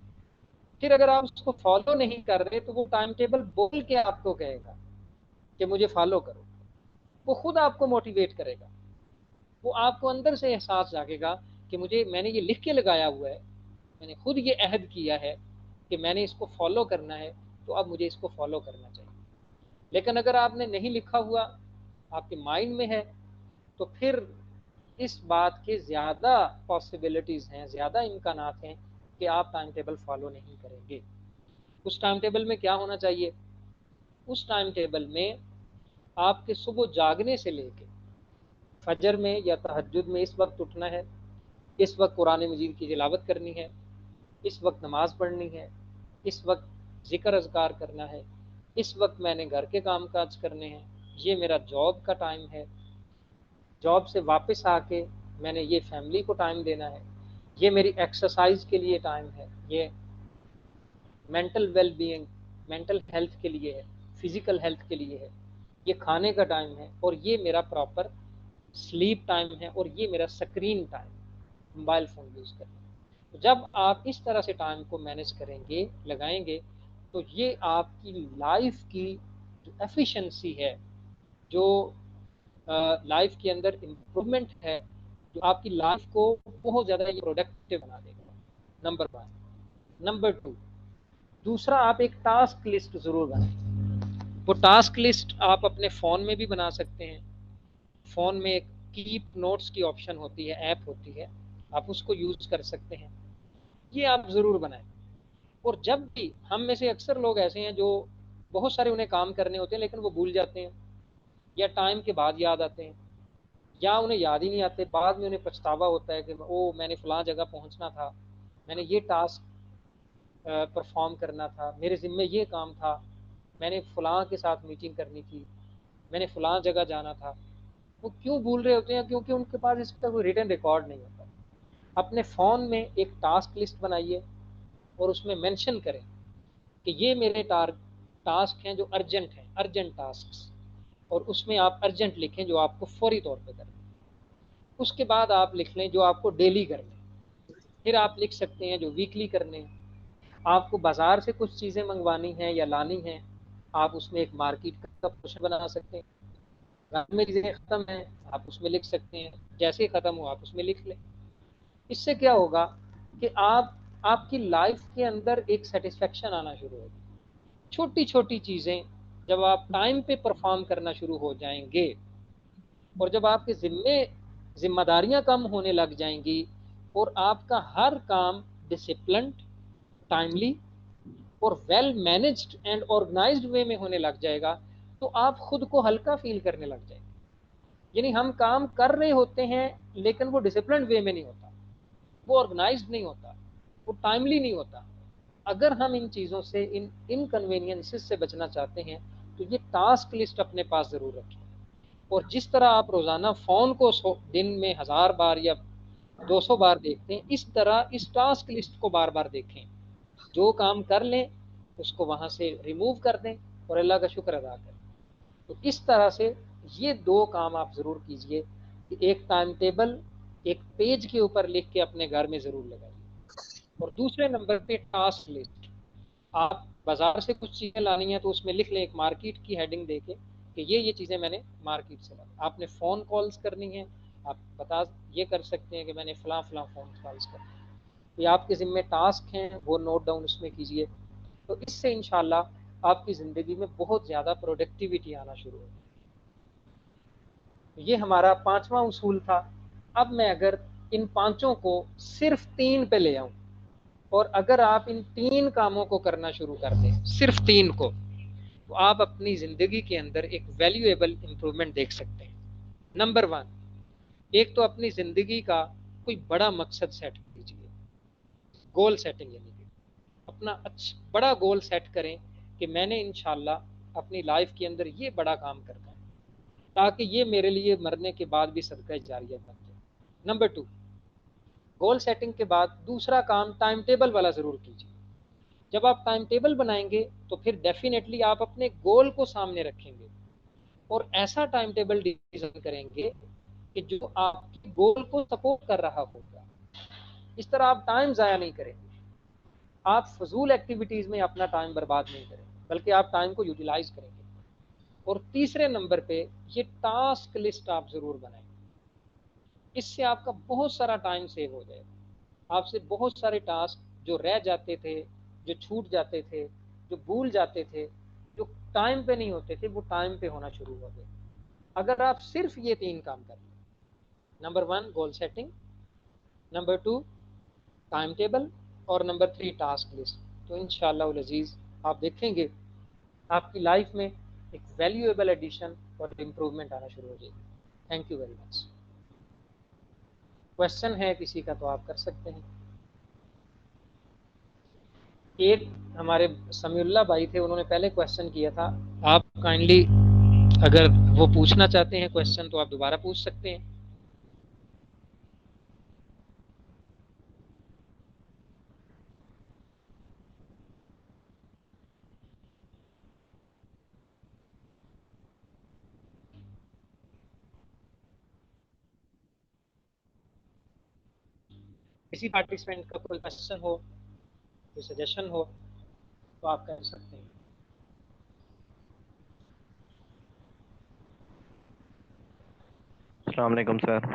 پھر اگر آپ اس کو فالو نہیں کر رہے تو وہ ٹائم ٹیبل بول کے آپ کو کہے گا کہ مجھے فالو کرو، وہ خود آپ کو موٹیویٹ کرے گا، وہ آپ کو اندر سے احساس جاگے گا کہ میں نے یہ لکھ کے لگایا ہوا ہے، میں نے خود یہ عہد کیا ہے کہ میں نے اس کو فالو کرنا ہے، تو اب مجھے اس کو فالو کرنا چاہیے۔ لیکن اگر آپ نے نہیں لکھا ہوا، آپ کے مائنڈ میں ہے، تو پھر اس بات کے زیادہ پاسبلٹیز ہیں، زیادہ امکانات ہیں کہ آپ ٹائم ٹیبل فالو نہیں کریں گے۔ اس ٹائم ٹیبل میں کیا ہونا چاہیے؟ اس ٹائم ٹیبل میں آپ کے صبح جاگنے سے لے کے فجر میں یا تہجد میں اس وقت اٹھنا ہے، اس وقت قرآن مجید کی تلاوت کرنی ہے، اس وقت نماز پڑھنی ہے، اس وقت ذکر اذکار کرنا ہے، اس وقت میں نے گھر کے کام کاج کرنے ہیں، یہ میرا جاب کا ٹائم ہے، جاب سے واپس آ کے میں نے یہ فیملی کو ٹائم دینا ہے، یہ میری ایکسرسائز کے لیے ٹائم ہے، یہ mental well being, mental health کے لیے ہے، فزیکل ہیلتھ کے لیے ہے، یہ کھانے کا ٹائم ہے، اور یہ میرا پراپر سلیپ ٹائم ہے، اور یہ میرا سکرین ٹائم ہے۔ موبائل فون یوز کرنا. تو جب آپ اس طرح سے ٹائم کو مینیج کریں گے, لگائیں گے, تو یہ آپ کی لائف کی جو ایفیشنسی ہے, جو لائف کے اندر امپرومنٹ ہے, جو آپ کی لائف کو بہت زیادہ یہ پروڈکٹیو بنا دے گا. نمبر 1. نمبر 2, دوسرا, آپ ایک ٹاسک لسٹ ضرور بنائیں. وہ ٹاسک لسٹ آپ اپنے فون میں بھی بنا سکتے ہیں. فون میں ایک کیپ نوٹس کی آپشن ہوتی ہے, ایپ ہوتی ہے, آپ اس کو یوز کر سکتے ہیں. یہ آپ ضرور بنائیں. اور جب بھی, ہم میں سے اکثر لوگ ایسے ہیں جو بہت سارے انہیں کام کرنے ہوتے ہیں لیکن وہ بھول جاتے ہیں, یا ٹائم کے بعد یاد آتے ہیں, یا انہیں یاد ہی نہیں آتے, بعد میں انہیں پچھتاوا ہوتا ہے کہ او میں نے فلاں جگہ پہنچنا تھا, میں نے یہ ٹاسک پرفارم کرنا تھا, میرے ذمے یہ کام تھا, میں نے فلاں کے ساتھ میٹنگ کرنی تھی, میں نے فلاں جگہ جانا تھا. وہ کیوں بھول رہے ہوتے ہیں؟ کیونکہ ان کے پاس اس کا کوئی ریٹن ریکارڈ نہیں ہوتا. اپنے فون میں ایک ٹاسک لسٹ بنائیے اور اس میں مینشن کریں کہ یہ میرے ٹاسک ہیں جو ارجنٹ ہیں, ارجنٹ ٹاسکس, اور اس میں آپ ارجنٹ لکھیں جو آپ کو فوری طور پہ کریں. اس کے بعد آپ لکھ لیں جو آپ کو ڈیلی کرنے. پھر آپ لکھ سکتے ہیں جو ویکلی کرنے. آپ کو بازار سے کچھ چیزیں منگوانی ہیں یا لانی ہیں, آپ اس میں ایک مارکیٹ کا پورشن بنا سکتے ہیں. گھر میں چیزیں ختم ہیں, آپ اس میں لکھ سکتے ہیں, جیسے ہی ختم ہو آپ اس میں لکھ لیں. اس سے کیا ہوگا کہ آپ کی لائف کے اندر ایک سیٹسفیکشن آنا شروع ہوگی. چھوٹی چھوٹی چیزیں جب آپ ٹائم پہ پرفارم کرنا شروع ہو جائیں گے, اور جب آپ کے ذمہ داریاں کم ہونے لگ جائیں گی, اور آپ کا ہر کام ڈسپلنڈ, ٹائملی اور ویل مینجڈ اینڈ آرگنائزڈ وے میں ہونے لگ جائے گا, تو آپ خود کو ہلکا فیل کرنے لگ جائیں گے. یعنی ہم کام کر رہے ہوتے ہیں لیکن وہ ڈسپلنڈ وے میں نہیں ہوتا, وہ آرگنائزڈ نہیں ہوتا, وہ ٹائملی نہیں ہوتا. اگر ہم ان چیزوں سے, ان انکنوینئنسز سے بچنا چاہتے ہیں, تو یہ ٹاسک لسٹ اپنے پاس ضرور رکھیں. اور جس طرح آپ روزانہ فون کو دن میں 1000 بار یا 200 بار دیکھتے ہیں, اس طرح اس ٹاسک لسٹ کو بار بار دیکھیں. جو کام کر لیں اس کو وہاں سے ریموو کر دیں اور اللہ کا شکر ادا کریں. تو اس طرح سے یہ 2 کام آپ ضرور کیجئے کہ ایک ٹائم ٹیبل ایک پیج کے اوپر لکھ کے اپنے گھر میں ضرور لگائیے, اور دوسرے نمبر پہ ٹاسک لسٹ. آپ بازار سے کچھ چیزیں لانی ہیں تو اس میں لکھ لیں ایک مارکیٹ کی ہیڈنگ دے کے کہ یہ چیزیں میں نے مارکیٹ سے لانی. آپ نے فون کالز کرنی ہیں, آپ یہ کر سکتے ہیں کہ میں نے فلاں فلاں فون کالز کرنی ہیں. یہ آپ کے ذمہ ٹاسک ہیں, وہ نوٹ ڈاؤن اس میں کیجئے. تو اس سے انشاءاللہ آپ کی زندگی میں بہت زیادہ پروڈکٹیوٹی آنا شروع ہوگی. یہ ہمارا 5واں اصول تھا. اب میں اگر ان 5 کو صرف 3 پہ لے آؤں, اور اگر آپ ان 3 کاموں کو کرنا شروع کر دیں, صرف 3 کو, تو آپ اپنی زندگی کے اندر ایک ویلیویبل امپرومنٹ دیکھ سکتے ہیں. نمبر 1, ایک تو اپنی زندگی کا کوئی بڑا مقصد سیٹ کیجیے, گول سیٹنگ. یعنی کہ اپنا بڑا گول سیٹ کریں کہ میں نے انشاءاللہ اپنی لائف کے اندر یہ بڑا کام کرنا ہے, تاکہ یہ میرے لیے مرنے کے بعد بھی صدقہ جاریہ بن جائے. نمبر 2, گول سیٹنگ کے بعد دوسرا کام ٹائم ٹیبل والا ضرور کیجیے. جب آپ ٹائم ٹیبل بنائیں گے تو پھر ڈیفینیٹلی آپ اپنے گول کو سامنے رکھیں گے, اور ایسا ٹائم ٹیبل ڈیزائن کریں گے کہ جو آپ کے گول کو سپورٹ کر رہا ہوگا. اس طرح آپ ٹائم ضائع نہیں کریں گے, آپ فضول ایکٹیویٹیز میں اپنا ٹائم برباد نہیں کریں گے, بلکہ آپ ٹائم کو یوٹیلائز کریں گے. اور تیسرے نمبر پہ یہ ٹاسک لسٹ آپ ضرور بنائیں. اس سے آپ کا بہت سارا ٹائم سیو ہو جائے گا. آپ سے بہت سارے ٹاسک جو رہ جاتے تھے, جو چھوٹ جاتے تھے, جو بھول جاتے تھے, جو ٹائم پہ نہیں ہوتے تھے, وہ ٹائم پہ ہونا شروع ہو گئے اگر آپ صرف یہ 3 کام کر لیں. Number 1 goal setting, number 2 time table, اور نمبر 3 ٹاسک لسٹ. تو انشاءاللہ العزیز آپ دیکھیں گے آپ کی لائف میں ایک ویلیویبل ایڈیشن اور امپروومنٹ آنا شروع ہو جائے گی. Thank you very much. Question ہے کسی کا تو آپ کر سکتے ہیں. ایک ہمارے سمیع اللہ بھائی تھے, انہوں نے پہلے کوشچن کیا تھا. آپ کائنڈلی اگر وہ پوچھنا چاہتے ہیں کوشچن تو آپ دوبارہ پوچھ سکتے ہیں. کسی پارٹیسپینٹ کا کوئی کوشچن ہو، کوئی سجیشن ہو تو آپ کر سکتے ہیں. السلام علیکم سر.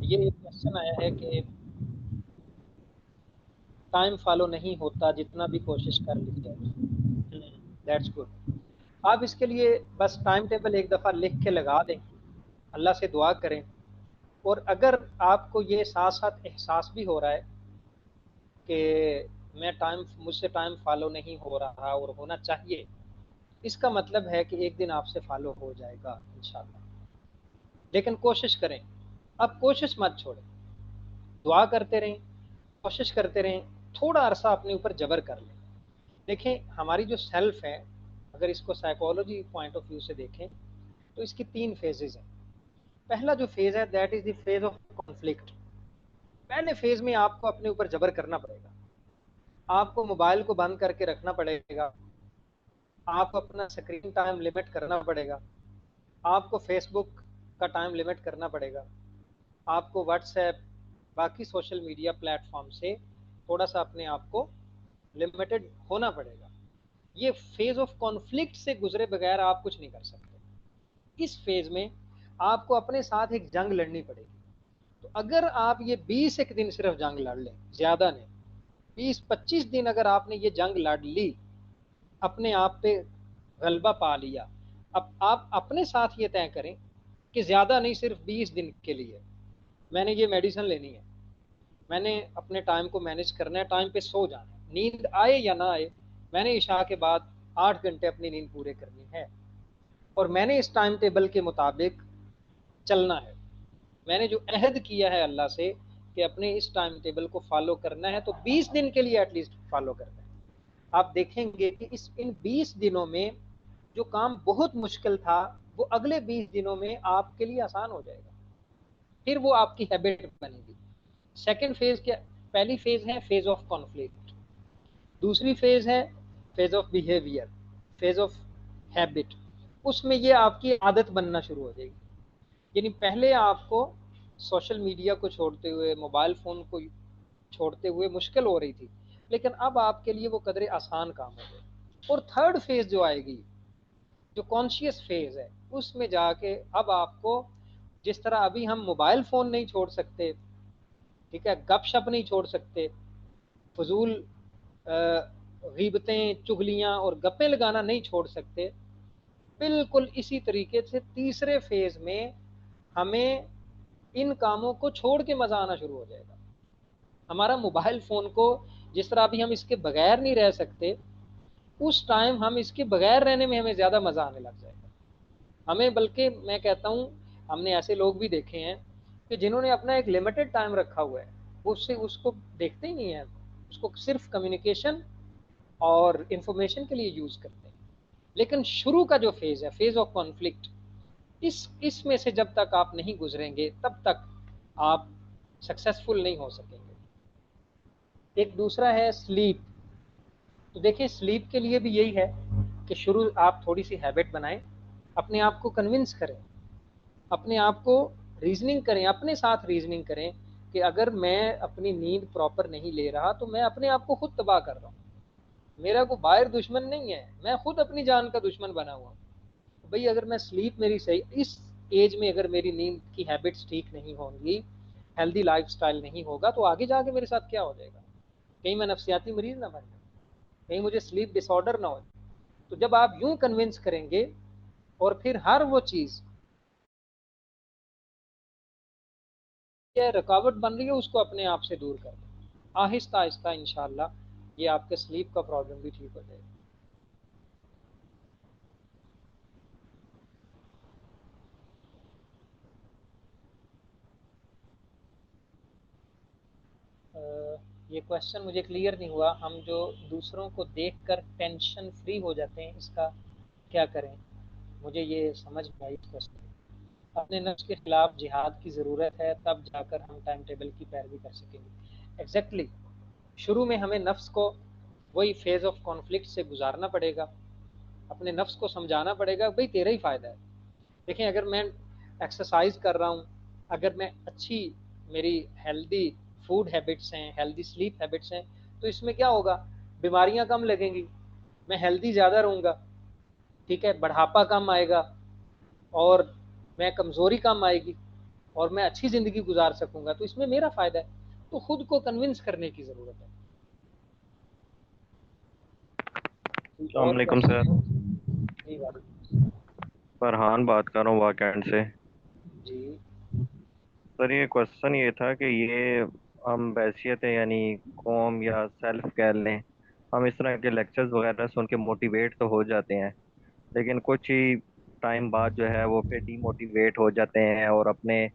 یہ ایک کوشچن آیا ہے کہ ٹائم فالو نہیں ہوتا جتنا بھی کوشش کر لی جائے. That's good. آپ اس کے لیے بس ٹائم ٹیبل ایک دفعہ لکھ کے لگا دیں، اللہ سے دعا کریں، اور اگر آپ کو یہ ساتھ ساتھ احساس بھی ہو رہا ہے کہ مجھ سے ٹائم فالو نہیں ہو رہا اور ہونا چاہیے، اس کا مطلب ہے کہ ایک دن آپ سے فالو ہو جائے گا انشاءاللہ. لیکن کوشش کریں، اب کوشش مت چھوڑیں، دعا کرتے رہیں، کوشش کرتے رہیں، تھوڑا عرصہ اپنے اوپر جبر کر لیں. دیکھیں ہماری جو سیلف ہے، اگر اس کو سائیکالوجی پوائنٹ آف ویو سے دیکھیں تو اس کی 3 فیزز ہیں. پہلا جو فیز ہے that is the phase of conflict. پہلے فیز میں آپ کو اپنے اوپر جبر کرنا پڑے گا، آپ کو موبائل کو بند کر کے رکھنا پڑے گا، آپ کو اپنا اسکرین ٹائم لمٹ کرنا پڑے گا، آپ کو فیس بک کا ٹائم لمٹ کرنا پڑے گا، آپ کو واٹس ایپ باقی سوشل میڈیا پلیٹ فارم سے تھوڑا سا اپنے آپ کو لمیٹڈ ہونا پڑے گا. یہ فیز آف کانفلکٹ سے گزرے بغیر آپ کچھ نہیں کر سکتے. اس فیز میں آپ کو اپنے ساتھ ایک جنگ لڑنی پڑے گی. تو اگر آپ یہ 20 ایک دن صرف جنگ لڑ لیں، زیادہ نہیں، 20-25 دن اگر آپ نے یہ جنگ لڑ لی، اپنے آپ پہ غلبہ پا لیا، اب آپ اپنے ساتھ یہ طے کریں کہ زیادہ نہیں، صرف 20 دن کے لیے میں نے یہ میڈیسن لینی ہے، میں نے اپنے ٹائم کو مینیج کرنا ہے، ٹائم پہ سو جانا ہے، نیند آئے یا نہ آئے میں نے عشاء کے بعد 8 گھنٹے اپنی نیند پورے کرنی ہے، اور میں نے اس ٹائم ٹیبل کے مطابق چلنا ہے. میں نے جو عہد کیا ہے اللہ سے کہ اپنے اس ٹائم ٹیبل کو فالو کرنا ہے، تو 20 دن کے لیے ایٹ لیسٹ فالو کرنا ہے. آپ دیکھیں گے کہ ان 20 دنوں میں جو کام بہت مشکل تھا وہ اگلے 20 دنوں میں آپ کے لیے آسان ہو جائے گا، پھر وہ آپ کی ہیبٹ بنے گی. سیکنڈ فیز کیا؟ پہلی فیز ہے فیز آف کانفلکٹ، دوسری فیز ہے phase of behaviour, phase of habit. اس میں یہ آپ کی عادت بننا شروع ہو جائے گی. یعنی پہلے آپ کو سوشل میڈیا کو چھوڑتے ہوئے، موبائل فون کو چھوڑتے ہوئے مشکل ہو رہی تھی، لیکن اب آپ کے لیے وہ قدرے آسان کام ہو گئے. اور تھرڈ فیز جو آئے گی، جو کانشیس فیز ہے، اس میں جا کے اب آپ کو جس طرح ابھی ہم موبائل فون نہیں چھوڑ سکتے، ٹھیک ہے، گپ شپ نہیں چھوڑ سکتے، فضول غیبتیں، چغلیاں اور گپیں لگانا نہیں چھوڑ سکتے، بالکل اسی طریقے سے تیسرے فیز میں ہمیں ان کاموں کو چھوڑ کے مزہ آنا شروع ہو جائے گا. ہمارا موبائل فون کو جس طرح ابھی ہم اس کے بغیر نہیں رہ سکتے، اس ٹائم ہم اس کے بغیر رہنے میں ہمیں زیادہ مزہ آنے لگ جائے گا ہمیں. بلکہ میں کہتا ہوں ہم نے ایسے لوگ بھی دیکھے ہیں کہ جنہوں نے اپنا ایک لمیٹڈ ٹائم رکھا ہوا ہے، وہ اس کو دیکھتے ہی نہیں ہیں، اس کو صرف کمیونیکیشن اور انفارمیشن کے لیے یوز کرتے ہیں. لیکن شروع کا جو فیز ہے، فیز آف کانفلکٹ، اس میں سے جب تک آپ نہیں گزریں گے تب تک آپ سکسیسفل نہیں ہو سکیں گے. ایک دوسرا ہے سلیپ. تو دیکھیں سلیپ کے لیے بھی یہی ہے کہ شروع آپ تھوڑی سی ہیبٹ بنائیں، اپنے آپ کو کنونس کریں، اپنے آپ کو ریزننگ کریں، اپنے ساتھ ریزننگ کریں کہ اگر میں اپنی نیند پراپر نہیں لے رہا تو میں اپنے آپ کو خود تباہ کر رہا ہوں. میرا کوئی باہر دشمن نہیں ہے، میں خود اپنی جان کا دشمن بنا ہوا ہوں. بھئی اگر میں سلیپ میری صحیح، اس ایج میں اگر میری نیند کی ہیبٹس ٹھیک نہیں ہوں گی، ہیلدی لائف سٹائل نہیں ہوگا، تو آگے جا کے میرے ساتھ کیا ہو جائے گا؟ کہیں میں نفسیاتی مریض نہ بن جاؤں، کہیں مجھے سلیپ ڈس آرڈر نہ ہو. تو جب آپ یوں کنونس کریں گے اور پھر ہر وہ چیز رکاوٹ بن رہی ہے اس کو اپنے آپ سے دور کر دیں، آہستہ آہستہ انشاءاللہ یہ آپ کے سلیپ کا پرابلم بھی ٹھیک ہو جائے گا. یہ کویشچن مجھے کلیئر نہیں ہوا. ہم جو دوسروں کو دیکھ کر ٹینشن فری ہو جاتے ہیں، اس کا کیا کریں؟ مجھے یہ سمجھ نہیں آئی کویشچن. اپنے نفس کے خلاف جہاد کی ضرورت ہے، تب جا کر ہم ٹائم ٹیبل کی پیروی کر سکیں گے. ایگزیکٹلی. شروع میں ہمیں نفس کو وہی فیز آف کانفلکٹ سے گزارنا پڑے گا، اپنے نفس کو سمجھانا پڑے گا بھئی تیرا ہی فائدہ ہے. دیکھیں اگر میں ایکسرسائز کر رہا ہوں، اگر میں اچھی میری ہیلدی فوڈ ہیبٹس ہیں، ہیلدی سلیپ ہیبٹس ہیں، تو اس میں کیا ہوگا، بیماریاں کم لگیں گی، میں ہیلدی زیادہ رہوں گا، ٹھیک ہے، بڑھاپا کم آئے گا، اور میں کمزوری کم آئے گی، اور میں اچھی زندگی گزار سکوں گا، تو اس میں میرا فائدہ ہے. تو خود کو کنونس کرنے کی ضرورت ہے. السلام اور علیکم سر. کوشچن؟ جی وعلیکم. فرحان بات کر رہا ہوں واقعین سے. جی سر یہ کوشچن یہ تھا کہ یہ ہم بحیثیت یعنی قوم یا سیلف کہہ لیں، ہم اس طرح کے لیکچرز وغیرہ سن کے موٹیویٹ تو ہو جاتے ہیں، لیکن کچھ ہی ٹائم بعد جو ہے وہ پھر ڈی موٹیویٹ ہو جاتے ہیں، اور اپنے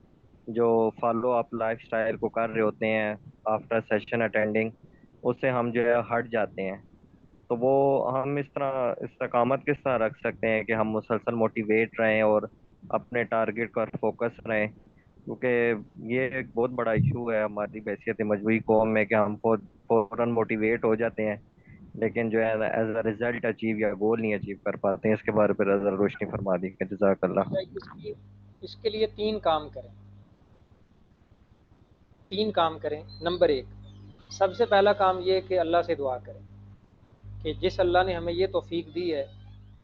جو فالو اپ لائف سٹائل کو کر رہے ہوتے ہیں آفٹر سیشن اٹینڈنگ، اس سے ہم جو ہے ہٹ جاتے ہیں. تو وہ ہم اس طرح استقامت کس طرح رکھ سکتے ہیں کہ ہم مسلسل موٹیویٹ رہیں اور اپنے ٹارگیٹ پر فوکس رہیں، کیونکہ یہ ایک بہت بڑا ایشو ہے ہماری بحیثیت مجموعی قوم میں کہ ہم فوراً موٹیویٹ ہو جاتے ہیں، لیکن جو ہے ایز اے ریزلٹ اچیو یا گول نہیں اچیو کر پاتے ہیں. اس کے بارے پہ ذرا روشنی فرما دی کہ جزاک اللہ. اس کے لیے تین کام کریں. نمبر ایک، سب سے پہلا کام یہ کہ اللہ سے دعا کریں کہ جس اللہ نے ہمیں یہ توفیق دی ہے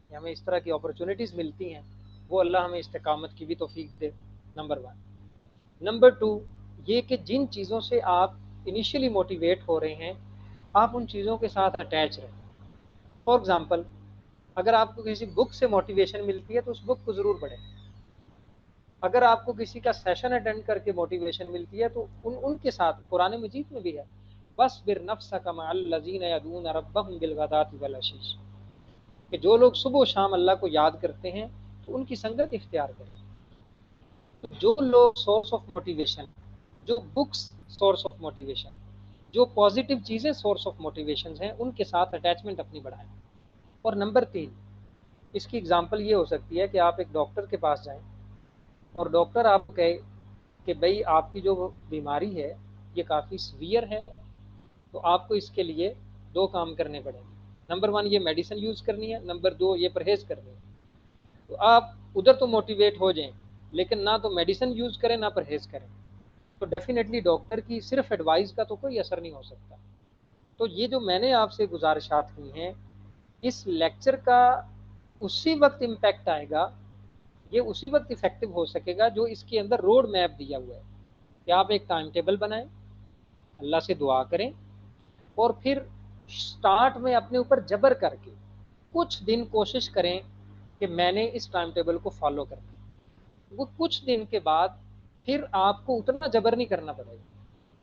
کہ ہمیں اس طرح کی اپرچونیٹیز ملتی ہیں، وہ اللہ ہمیں استقامت کی بھی توفیق دے. Number one. نمبر ٹو، یہ کہ جن چیزوں سے آپ انیشلی موٹیویٹ ہو رہے ہیں، آپ ان چیزوں کے ساتھ اٹیچ رہیں. فار ایگزامپل، اگر آپ کو کسی بک سے موٹیویشن ملتی ہے تو اس بک کو ضرور پڑھیں. اگر آپ کو کسی کا سیشن اٹینڈ کر کے موٹیویشن ملتی ہے تو ان کے ساتھ، قرآن مجید میں بھی ہے، وَاصْبِرْ نَفْسَكَ مَعَ الَّذِينَ يَدْعُونَ رَبَّهُمْ بِالْغَدَاةِ وَالْعَشِيِّ، کہ جو لوگ صبح و شام اللہ کو یاد کرتے ہیں تو ان کی سنگت اختیار کریں. تو جو لوگ سورس آف موٹیویشن، جو بکس سورس آف موٹیویشن، جو پازیٹیو چیزیں سورس آف موٹیویشن ہیں، ان کے ساتھ اٹیچمنٹ اپنی بڑھائیں. اور نمبر تین، اس کی اگزامپل یہ ہو سکتی ہے کہ آپ ایک ڈاکٹر کے پاس جائیں اور ڈاکٹر آپ کو کہے کہ بھئی آپ کی جو بیماری ہے یہ کافی سویئر ہے، تو آپ کو اس کے لیے دو کام کرنے پڑیں گے. نمبر ون، یہ میڈیسن یوز کرنی ہے. نمبر دو، یہ پرہیز کرنی ہے. تو آپ ادھر تو موٹیویٹ ہو جائیں، لیکن نہ تو میڈیسن یوز کریں نہ پرہیز کریں، تو ڈیفینیٹلی ڈاکٹر کی صرف ایڈوائز کا تو کوئی اثر نہیں ہو سکتا. تو یہ جو میں نے آپ سے گزارشات کی ہیں، اس لیکچر کا اسی وقت امپیکٹ آئے گا، یہ اسی وقت افیکٹو ہو سکے گا جو اس کے اندر روڈ میپ دیا ہوا ہے کہ آپ ایک ٹائم ٹیبل بنائیں، اللہ سے دعا کریں، اور پھر سٹارٹ میں اپنے اوپر جبر کر کے کچھ دن کوشش کریں کہ میں نے اس ٹائم ٹیبل کو فالو کرنا. وہ کچھ دن کے بعد پھر آپ کو اتنا جبر نہیں کرنا پڑے گا،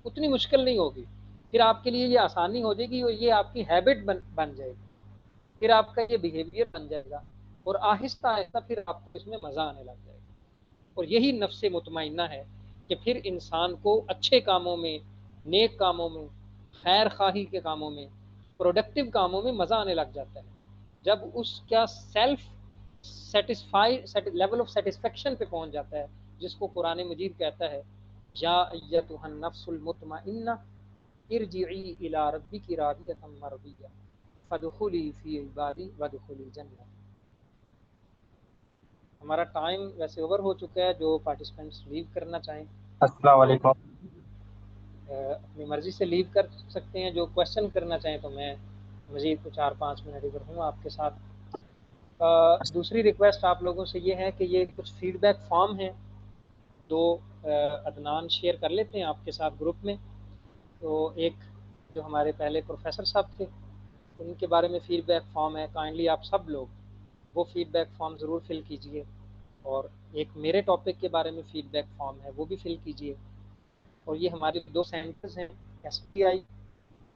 اتنی مشکل نہیں ہوگی، پھر آپ کے لیے یہ آسانی ہو جائے گی اور یہ آپ کی ہیبٹ بن جائے گی، پھر آپ کا یہ بیہیویئر بن جائے گا، اور آہستہ آہستہ پھر آپ کو اس میں مزہ آنے لگ جائے گا. اور یہی نفس مطمئنہ ہے کہ پھر انسان کو اچھے کاموں میں، نیک کاموں میں، خیر خواہی کے کاموں میں، پروڈکٹیو کاموں میں مزہ آنے لگ جاتا ہے، جب اس کا self satisfy level of satisfaction پہ پہنچ جاتا ہے، جس کو قرآن مجید کہتا ہے یا ایتھا النفس المطمئنہ ارجعی الی ربک راضیۃ مرضیہ فادخلی فی عبادی وادخلی الجنہ. ہمارا ٹائم ویسے اوور ہو چکا ہے. جو پارٹیسپینٹس لیو کرنا چاہیں السلام وہ علیکم. اپنی مرضی سے لیو کر سکتے ہیں. جو کویشچن کرنا چاہیں تو میں مزید کو 4-5 منٹ ادھر ہوں آپ کے ساتھ. دوسری ریکویسٹ آپ لوگوں سے یہ ہے کہ یہ کچھ فیڈ بیک فارم ہیں، دو عدنان شیئر کر لیتے ہیں آپ کے ساتھ گروپ میں. تو ایک جو ہمارے پہلے پروفیسر صاحب تھے ان کے بارے میں فیڈ بیک فارم ہے، کائنڈلی آپ سب لوگ وہ فیڈ بیک فارم ضرور فل کیجئے. اور ایک میرے ٹاپک کے بارے میں فیڈ بیک فارم ہے، وہ بھی فل کیجئے. اور یہ ہمارے دو سینٹرز ہیں، ایس پی آئی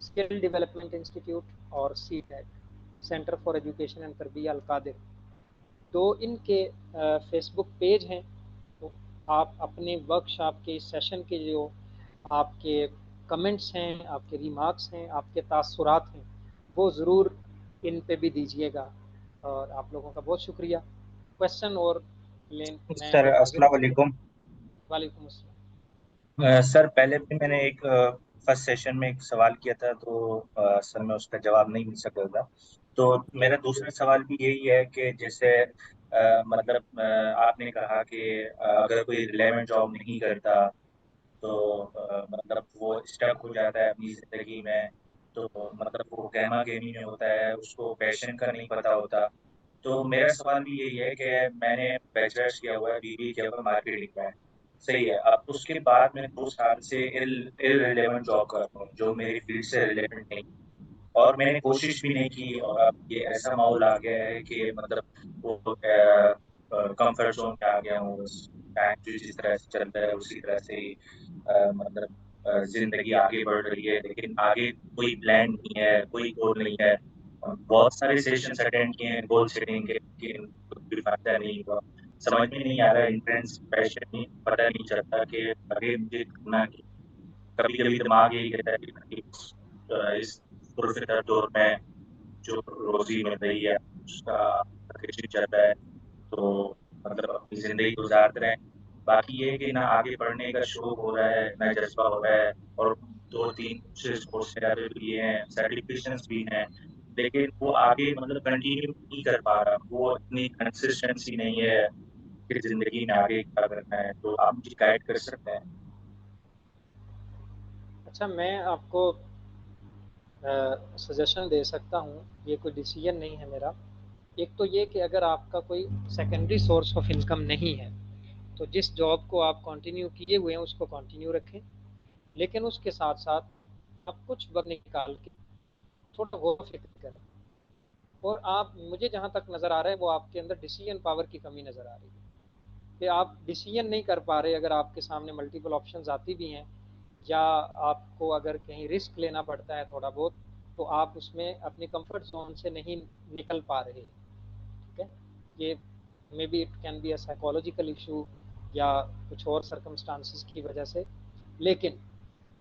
اسکل ڈیولپمنٹ انسٹیٹیوٹ اور سی ٹیک سینٹر فار ایجوکیشن اینڈ تربیہ القادر. تو ان کے فیس بک پیج ہیں، تو آپ اپنے ورک شاپ کے سیشن کے جو آپ کے کمنٹس ہیں، آپ کے ریمارکس ہیں، آپ کے تاثرات ہیں، وہ ضرور ان پہ بھی دیجیے گا. اور آپ لوگوں کا بہت شکریہ. کویشچن اور میں سر حاضر السلام ہوں. علیکم. وعلیکم السلام. سر پہلے بھی میں نے ایک فرسٹ سیشن میں ایک سوال کیا تھا، تو سر میں اس کا جواب نہیں مل سکا تھا. تو میرا دوسرا سوال بھی یہی ہے کہ جیسے مطلب آپ نے کہا کہ اگر کوئی ریلیونٹ جاب نہیں کرتا تو مطلب وہ اسٹک ہو جاتا ہے اپنی زندگی میں، تو مطلب وہ گہما گہمی میں ہوتا ہے، اس کو پیشن کا نہیں پتہ ہوتا. تو میرا سوال بھی یہی ہے کہ میں نے بیچلرس کیا ہوا ہے، BBA کیا ہوا ہے مارکیٹنگ میں، صحیح ہے. اب اس کے بعد میں 2 سال سے ریلیونٹ جاب کرتا ہوں جو میری فیلڈ سے ریلیونٹ نہیں، اور میں نے کوشش بھی نہیں کی. اور اب یہ ایسا ماحول آ گیا ہے کہ مطلب وہ کمفرٹ زون پہ آ گیا ہوں. بس ٹائم جو جس طرح سے چل رہا ہے اسی طرح سے ہی مطلب زندگی آگے بڑھ رہی ہے، لیکن آگے کوئی پلان نہیں ہے، کوئی گول نہیں ہے. بہت سارے سیشنز اٹینڈ کیے ہیں گول سیٹنگ کے، لیکن کچھ بھی فائدہ نہیں ہوا. سمجھ میں نہیں آ رہا انٹرنس پیشن نہیں، پتہ نہیں چلتا کہ آگے مجھے کرنا کیا. کبھی کبھی دماغ یہی کہتا ہے کہ اس پرفکر دور میں جو روزی مل رہی ہے اس کا کچھ چل رہا ہے، تو مطلب اپنی زندگی گزارتے رہیں. باقی یہ ہے کہ نہ آگے بڑھنے کا شوق ہو رہا ہے، نہ جذبہ ہو رہا ہے. اور 2-3 کورس بھی ہیں، سرٹیفکیشنز بھی ہیں، لیکن وہ آگے مطلب کنٹینیو نہیں کر پا رہا. وہ اتنی کنسسٹنسی نہیں ہے کہ زندگی میں آگے کیا کرنا ہے. تو آپ مجھے گائڈ کر سکتے ہیں؟ اچھا، میں آپ کو سجیشن دے سکتا ہوں، یہ کوئی ڈیسیجن نہیں ہے میرا. ایک تو یہ کہ اگر آپ کا کوئی سیکنڈری سورس آف انکم نہیں ہے تو جس جاب کو آپ کنٹینیو کیے ہوئے ہیں اس کو کنٹینیو رکھیں، لیکن اس کے ساتھ ساتھ آپ کچھ وقت نکال کے تھوڑا غور و فکر کریں. اور آپ، مجھے جہاں تک نظر آ رہا ہے وہ آپ کے اندر ڈیسیجن پاور کی کمی نظر آ رہی ہے کہ آپ ڈیسیجن نہیں کر پا رہے. اگر آپ کے سامنے ملٹیپل آپشنز آتی بھی ہیں، یا آپ کو اگر کہیں رسک لینا پڑتا ہے تھوڑا بہت، تو آپ اس میں اپنی کمفرٹ زون سے نہیں نکل پا رہے. ٹھیک ہے، یہ may be it can be a psychological issue یا کچھ اور سرکمسٹانسز کی وجہ سے. لیکن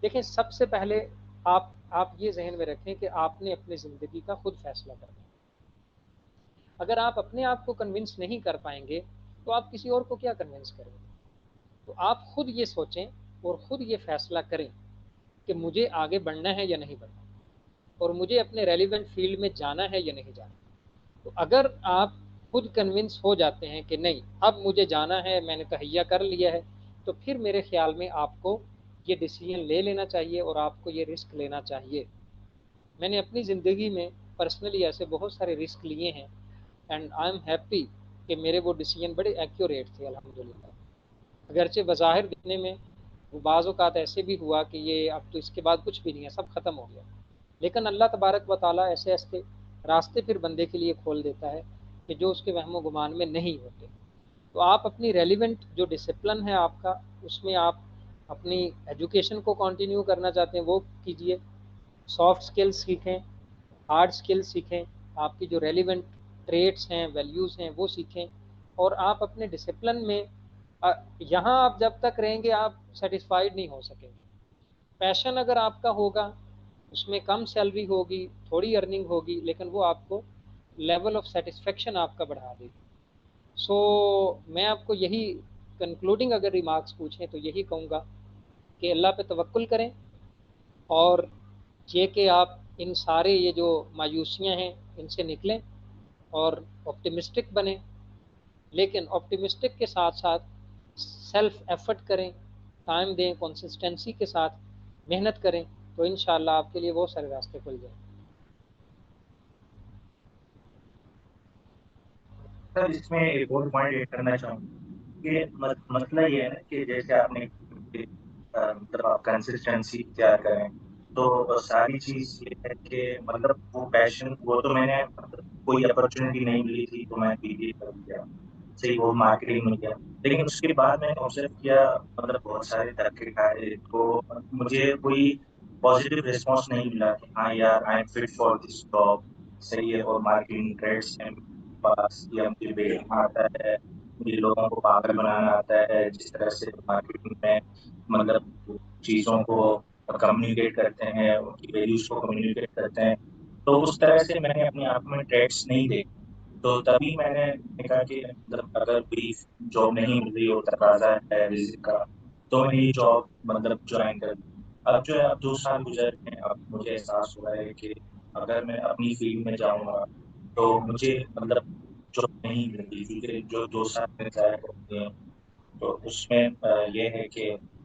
دیکھیں، سب سے پہلے آپ یہ ذہن میں رکھیں کہ آپ نے اپنی زندگی کا خود فیصلہ کرنا ہے. اگر آپ اپنے آپ کو کنونس نہیں کر پائیں گے تو آپ کسی اور کو کیا کنونس کریں گے؟ تو آپ خود یہ سوچیں اور خود یہ فیصلہ کریں کہ مجھے آگے بڑھنا ہے یا نہیں بڑھنا، اور مجھے اپنے ریلیونٹ فیلڈ میں جانا ہے یا نہیں جانا. تو اگر آپ خود کنونس ہو جاتے ہیں کہ نہیں اب مجھے جانا ہے، میں نے تہیہ کر لیا ہے، تو پھر میرے خیال میں آپ کو یہ ڈیسیجن لے لینا چاہیے اور آپ کو یہ رسک لینا چاہیے. میں نے اپنی زندگی میں پرسنلی ایسے بہت سارے رسک لیے ہیں، اینڈ آئی ایم ہیپی کہ میرے وہ ڈیسیجن بڑے ایکوریٹ تھے الحمدللہ. اگرچہ بظاہر دکھنے میں بعض اوقات ایسے بھی ہوا کہ یہ اب تو اس کے بعد کچھ بھی نہیں ہے، سب ختم ہو گیا، لیکن اللہ تبارک و تعالیٰ ایسے ایسے راستے پھر بندے کے لیے کھول دیتا ہے کہ جو اس کے وہم و گمان میں نہیں ہوتے. تو آپ اپنی ریلیونٹ جو ڈسپلن ہے آپ کا، اس میں آپ اپنی ایجوکیشن کو کنٹینیو کرنا چاہتے ہیں وہ کیجئے، سافٹ سکلز سیکھیں، ہارڈ سکلز سیکھیں، آپ کی جو ریلیونٹ ٹریٹس ہیں، ویلیوز ہیں وہ سیکھیں. اور آپ اپنے ڈسپلن میں یہاں آپ جب تک رہیں گے آپ سیٹسفائیڈ نہیں ہو سکیں گے. پیشن اگر آپ کا ہوگا، اس میں کم سیلری ہوگی، تھوڑی ارننگ ہوگی، لیکن وہ آپ کو لیول آف سیٹسفیکشن آپ کا بڑھا دے گی. سو میں آپ کو یہی کنکلوڈنگ اگر ریمارکس پوچھیں تو یہی کہوں گا کہ اللہ پہ توکل کریں، اور یہ کہ آپ ان سارے یہ جو مایوسیاں ہیں ان سے نکلیں اور آپٹیمسٹک بنیں. لیکن آپٹیمسٹک کے ساتھ ساتھ سیلف ایفرٹ کریں، ٹائم دیں، کنسسٹنسی کے ساتھ محنت کریں، تو انشاءاللہ آپ کے لیے بہت سارے راستے کھل جائیں. سر اس میں ایک اور پوائنٹ ایڈ کرنا چاہوں گا کہ مسئلہ یہ ہے نا کہ جیسے آپ نے مطلب آپ کنسسٹنسی اختیار کریں، تو ساری چیز یہ ہے کہ مطلب وہ پیشن، وہ تو میں نے مطلب کوئی اپرچونیٹی نہیں ملی تھی تو میں BBA کر لیا، صحیح، وہ مارکیٹنگ میں گیا. لیکن اس کے بعد میں نے آبزرو کیا مطلب بہت سارے دھکے کھائے تو مجھے کوئی پازیٹیو رسپانس نہیں ملا کہ ہاں یار I am fit for this job, صحیح ہے. اور مارکیٹنگ ٹریڈس ہیں پاس، یا مجھے بیچنا آتا ہے، مجھے لوگوں کو پاگل بنانا آتا ہے، جس طرح سے مارکیٹنگ میں مطلب چیزوں کو کمیونیکیٹ کرتے ہیں، ان کی ویلیوز کو کمیونیکیٹ کرتے ہیں. تو اس طرح سے میں نے اپنے آپ میں ٹریڈس نہیں دیکھے. تو تبھی میں نے کہا کہ مطلب اگر کوئی جاب نہیں مل رہی ہو، تقاضا ہے رزق کا، تو میں یہ جاب مطلب جوائن کر لوں. اب جو ہے اب 2 سال گزر گئے ہیں، اب مجھے احساس ہوا ہے کہ اگر میں اپنی فیلڈ میں جاؤں گا تو مجھے مطلب جاب نہیں ملتی، کیونکہ جو 2 سال میں ضائع ہوتے ہیں. تو اس میں یہ ہے کہ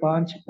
5